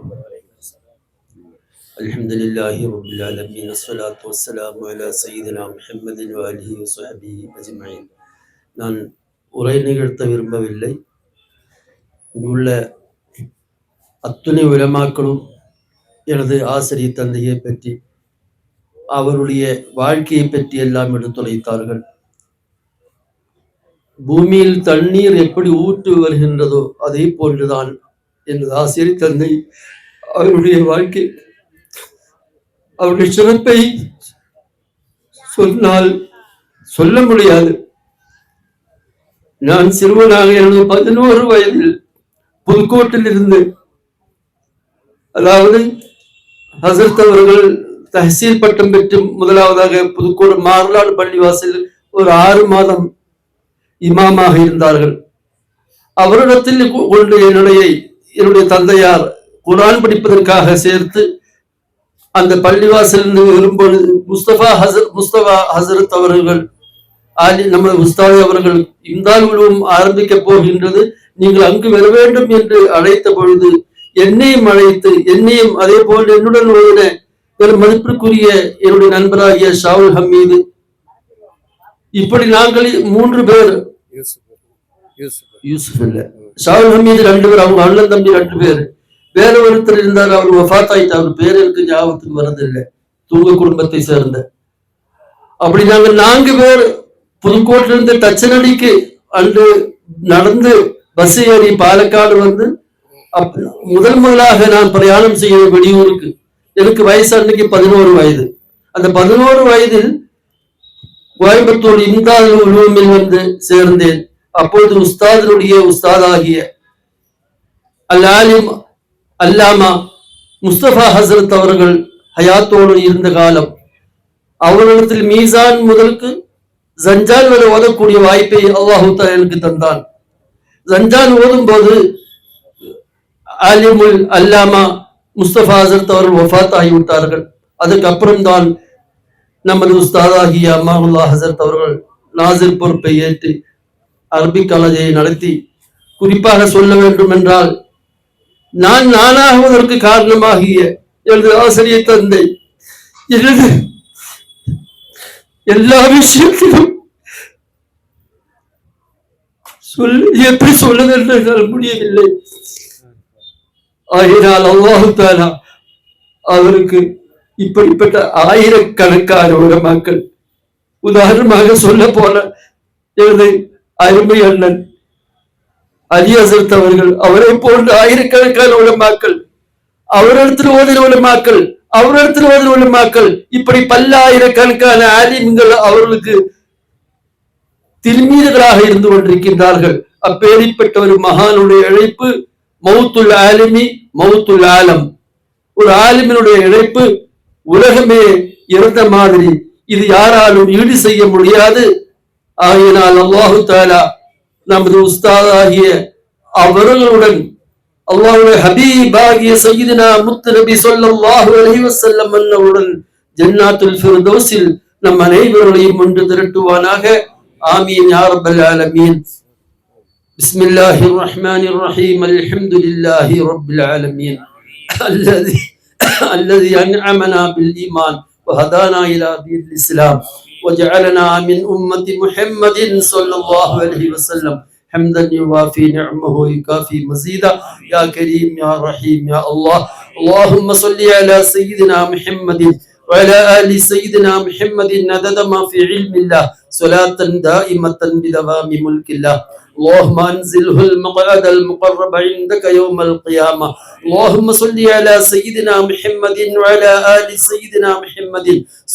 الحمد لله رب العالمين، الصلاة والسلام على سيدنا محمد وآله وصحبه أجمعين. நான் உரை நிகழ்த்த விரும்பவில்லை. இங்குள்ள அத்துணை உலமாக்களும் எனது ஆசிரியர் தந்தையை பற்றி, அவருடைய வாழ்க்கையை பற்றி எல்லாம் எடுத்துரைத்தார்கள். பூமியில் தண்ணீர் எப்படி ஊற்று வருகின்றதோ அதே போன்றுதான் எனது ஆசிரியர் தந்தை அவருடைய வாழ்க்கை, அவருடைய சிறப்பை சொன்னால் சொல்ல முடியாது. நான் சிறுவனாக எனது 11 வயதில் புதுக்கோட்டில் இருந்து, அதாவது ஹசரத் அவர்கள் தஹசீல் பட்டம் பெற்று முதலாவதாக புதுக்கோடு மாரலாடு பள்ளிவாசல் ஒரு 6 மாதம் இமாமாக இருந்தார்கள். அவரிடத்தில் கொண்டு என்னுடைய தந்தையார் குர்ஆன் படிப்பதற்காக சேர்த்து அந்த பள்ளிவாசலிருந்து வரும்பொழுது முஸ்தபா ஹசரத் அவர்கள், நமது உஸ்தாத் அவர்கள், இம்தால் உலூம் ஆரம்பிக்க போகின்றது, நீங்கள் அங்கு வர வேண்டும் என்று அழைத்த பொழுது என்னையும் அழைத்து, என்னையும் அதே போன்று என்னுடன் ஓதின மதிப்பிற்குரிய என்னுடைய நண்பராகிய ஷாவுல் ஹமீது, இப்படி நாங்கள் 3 பேர், யூசுப் இல்ல, ஷாவுல் ஹமீது 2 பேர், அவங்க அண்ணன் தம்பி 2 பேர், வேற ஒருத்தர் இருந்தார், அவர் வஃபாத் ஆயிட்டு, அவர் பேர் எனக்கு ஞாபகத்துக்கு வரதில்லை, தூங்க குடும்பத்தை சேர்ந்த. அப்படி நாங்கள் 4 பேர் புதுக்கோட்டிலிருந்து தச்சனடிக்கு அன்று நடந்து பஸ் ஏறி பாலக்காடு வந்து முதலாக நான் பிரயாணம் செய்ய வெளியூருக்கு. எனக்கு வயசு அன்னைக்கு 11 வயது. அந்த 11 வயதில் கோயம்புத்தூர் இம்தாதுல் உலூமில் வந்து சேர்ந்தேன். அப்போது உஸ்தாதனுடைய உஸ்தாதாகிய அல்-ஆலிம் அல்லாமா முஸ்தபா ஹசரத் அவர்கள் ஹயாத்தோடு இருந்த காலம், அவரிடத்தில் மீசான் முதலுக்கு ஜஞ்சான் வரை ஓதக்கூடிய வாய்ப்பை அல்லாஹு தஆலா எனக்கு தந்தான். ஜஞ்சான் ஓதும் போது ஆலிமுல் அல்லாமா முஸ்தபா ஹசரத் அவர்கள் வஃபாத் ஆகிவிட்டார்கள். அதுக்கப்புறம் தான் நமது உஸ்தாதாகிய அமானுல்லா ஹசரத் அவர்கள் நாசிர் பொறுப்பை ஏற்று அரபிக் காலேஜை நடத்தி, குறிப்பாக சொல்ல வேண்டும் என்றால் நான் நானாகுவதற்கு காரணமாகிய எனது ஆசிரியர் தந்தை எனது எல்லா விஷயத்திலும் எப்படி சொல்லுவது என்று என்னால் முடியவில்லை. ஆகினால் அல்லாஹு தஆலா அவருக்கு இப்படிப்பட்ட ஆயிரக்கணக்கான உலமாக்கள், உதாரணமாக சொல்ல போன எனது அருமை அண்ணன் அலி ஹஸரத் அவர்கள், அவரை போன்ற ஆயிரக்கணக்கான உலமாக்கள், அவரிடத்தில் ஓதின உலமாக்கள், அவரிடத்தில் ஓதின உலமாக்கள், இப்படி பல்லாயிரக்கணக்கான ஆலிம்கள் அவர்களுக்கு திருமீர்களாக இருந்து கொண்டிருக்கின்றார்கள். அப்பேற்பட்ட ஒரு மகானுடைய இழைப்பு மௌத்துல் ஆலிமி மௌத்துல் ஆலம். ஒரு ஆலிமினுடைய இழைப்பு உலகமே இருந்த மாதிரி இது யாராலும் ஈடு செய்ய முடியாது. ஆகினால் அல்லாஹு தஆலா நமது உஸ்தாதாகிய அவர்களுடன் அல்லாஹ்வுடைய ஹபீபாகிய சய்யிதுனா முத்து நபி ஸல்லல்லாஹு அலைஹி வஸல்லம் அன்னவுடன் ஜன்னாத்துல் ஃபிர்தௌஸில் நம் அனைவரையும் ஒன்று திரட்டுவானாக. ஆமீன் யா ரப்பல் ஆலமீன். பிஸ்மில்லாஹிர் ரஹ்மானிர் ரஹீம். அல்ஹம்துலில்லாஹி ரப்பில் ஆலமீன் الذي أنعمنا بالإيمان وهدانا إلى دين الإسلام وجعلنا من أمة محمد صلى الله عليه وسلم حمدا يوافي نعمه ويكافي مزيدا. يا كريم يا رحيم يا الله. اللهم صل على سيدنا محمد وعلى آل سيدنا محمد عدد ما في علم الله صلاة دائمة بدوام ملك الله. اللهم انزله المقعد المقرب عندك يوم القيامة. اللهم صل على سيدنا محمد وعلى آل سيدنا محمد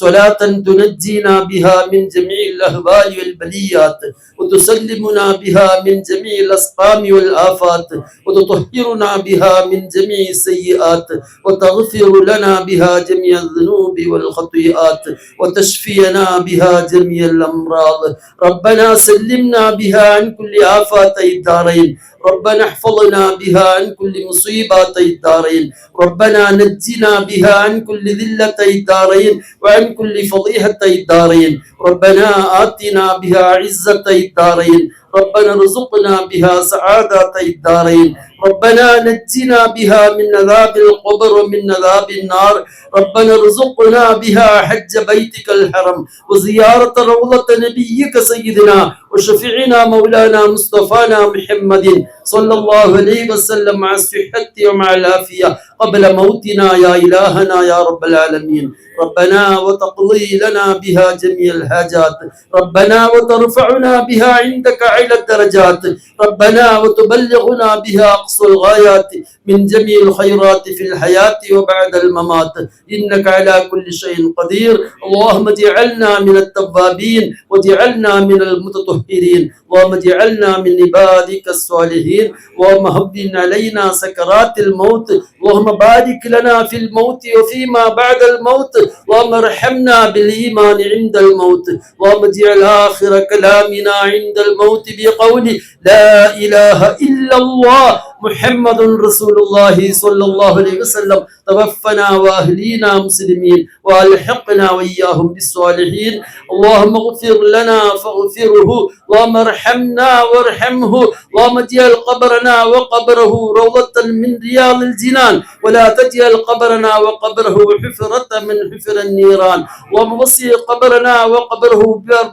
صلاة تنجينا بها من جميع الأهوال والبليات وتسلمنا بها من جميع الأسقام والآفات وتطهرنا بها من جميع السيئات وتغفر لنا بها جميع الذنوب والخطيئات وتشفينا بها جميع الأمراض. ربنا سلمنا بها عن كل آفات الدارين. ربنا احفظنا بها عن كل مصيبات الدارين. ربنا نجنا بها عن كل ذلة الدارين وعن كل فضيحة الدارين. ربنا آتنا بها عزة الدارين. ربنا ارزقنا بها سعادة الدارين. ربنا نجنا بها من عذاب القبر ومن عذاب النار. ربنا ارزقنا بها حج بيتك الحرم وزيارة روضة نبيك سيدنا وشفيعنا مولانا مصطفانا محمد صلى الله عليه وسلم مع الصحة ومع العافية قبل موتنا يا إلهنا يا رب العالمين. ربنا وتقضي لنا بها جميع الحاجات. ربنا وترفعنا بها عندك أعلى الدرجات. ربنا وتبلغنا بها أقصى الغايات من جميع الخيرات في الحياة وبعد الممات إنك على كل شيء قدير. اللهم اجعلنا من التوابين واجعلنا من المتطهرين. اللهم اجعلنا من عبادك الصالحين. اللهم هون علينا سكرات الموت. اللهم بارك لنا في الموت وفيما بعد الموت. اللهم ارحمنا بالإيمان عند الموت. اللهم اجعل آخر كلامنا عند الموت بقول لا إله إلا الله محمد رسول الله صلى الله عليه وسلم. توفنا وأهلينا مسلمين وألحقنا وإياهم بالصالحين. اللهم اغفر لنا فاغفره. اللهم ارحمنا وارحمه. اللهم اجعل قبرنا وقبره روضة من رياض الجنان ولا تجعل قبرنا وقبره حفرة من حفر النيران. اللهم وسع قبرنا وقبره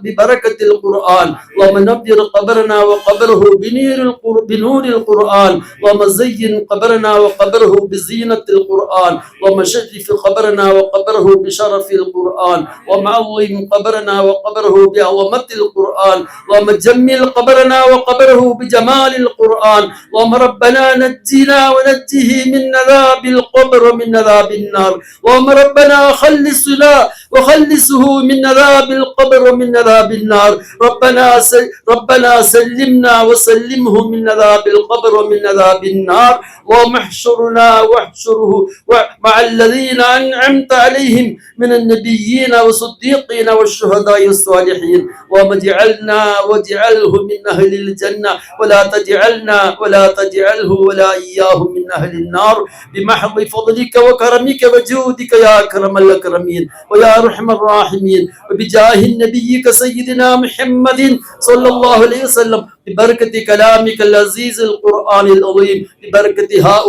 ببركة القرآن. اللهم نبر قبرنا وقبره بنور القرآن. اللهم زين قبرنا وقبره بزينة القرآن. اللهم شرف قبرنا وقبره بشرف القرآن. اللهم عظم قبرنا وقبره بعظمة القرآن. اللهم جمل قبرنا وقبره بجمال القرآن. اللهم ربنا نجنا ونجه من عذاب القبر ومن عذاب النار. اللهم ربنا وخلصه من عذاب القبر ومن عذاب النار. ربنا سلمنا وسلمه من عذاب القبر ومن عذاب النار. اللهم احشرنا واحشره مع الذين أنعمت عليهم من النبيين والصديقين والشهداء والصالحين. اللهم اجعلنا واجعله من أهل الجنة ولا تجعله ولا إياه من أهل النار بمحض فضلك وكرمك وجودك يا أكرم الأكرمين ويا أرحم الراحمين وبجاه نبيك سيدنا محمد صلى الله عليه وسلم. ببركة كلامك العزيز القرآن العظيم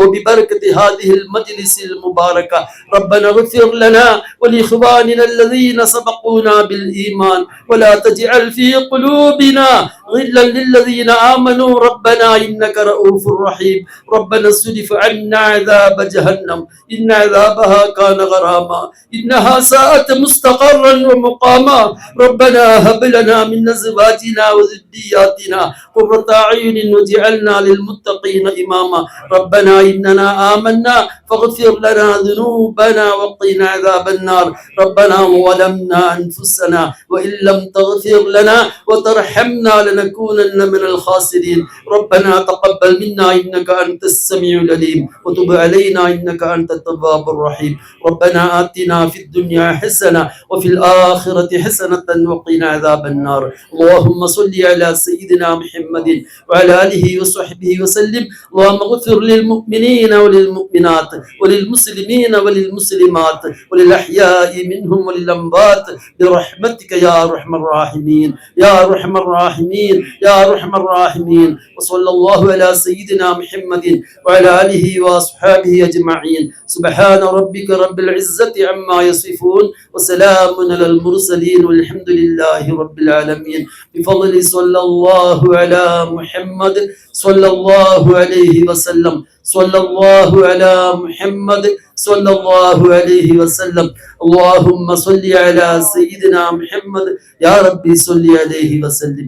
وببركة هذه المجلس المباركة. ربنا اغفر لنا ولإخواننا الذين سبقونا بالإيمان ولا تجعل في قلوبنا غلا للذين آمنوا ربنا إنك رؤوف رحيم. ربنا اصرف عنا عذاب جهنم إن عذابها كان غراما إنها ساءت مستقرا ومقاما. ربنا هب لنا من أزواجنا وذرياتنا قرة أعين واجعلنا للمتقين إماما. ربنا إننا آمنا فاغفر لنا ذنوبنا وقنا عذاب النار. ربنا ظلمنا أنفسنا وإن لم تغفر لنا وترحمنا لنكونن من الخاسرين. ربنا تقبل منا إنك أنت السميع العليم وتب علينا إنك أنت التواب الرحيم. ربنا آتنا في الدنيا حسنة وفي الآخرة حسنة وقنا عذاب النار. اللهم صل على سيدنا محمد وعلى آله وصحبه وسلم. اللهم اغفر للمؤمنين وللمؤمنات وللمسلمين وللمسلمات وللأحياء منهم وللأموات برحمتك يا أرحم الراحمين يا أرحم الراحمين يا أرحم الراحمين. وصلى الله على سيدنا محمد وعلى آله وأصحابه أجمعين. سبحان ربك رب العزة عما يصفون وسلام على المرسلين والحمد لله رب العالمين. بفضل صلى الله على محمد صلى الله عليه وسلم. صلى الله على محمد صلى الله عليه وسلم. اللهم صل على سيدنا محمد يا ربي صل عليه وسلم.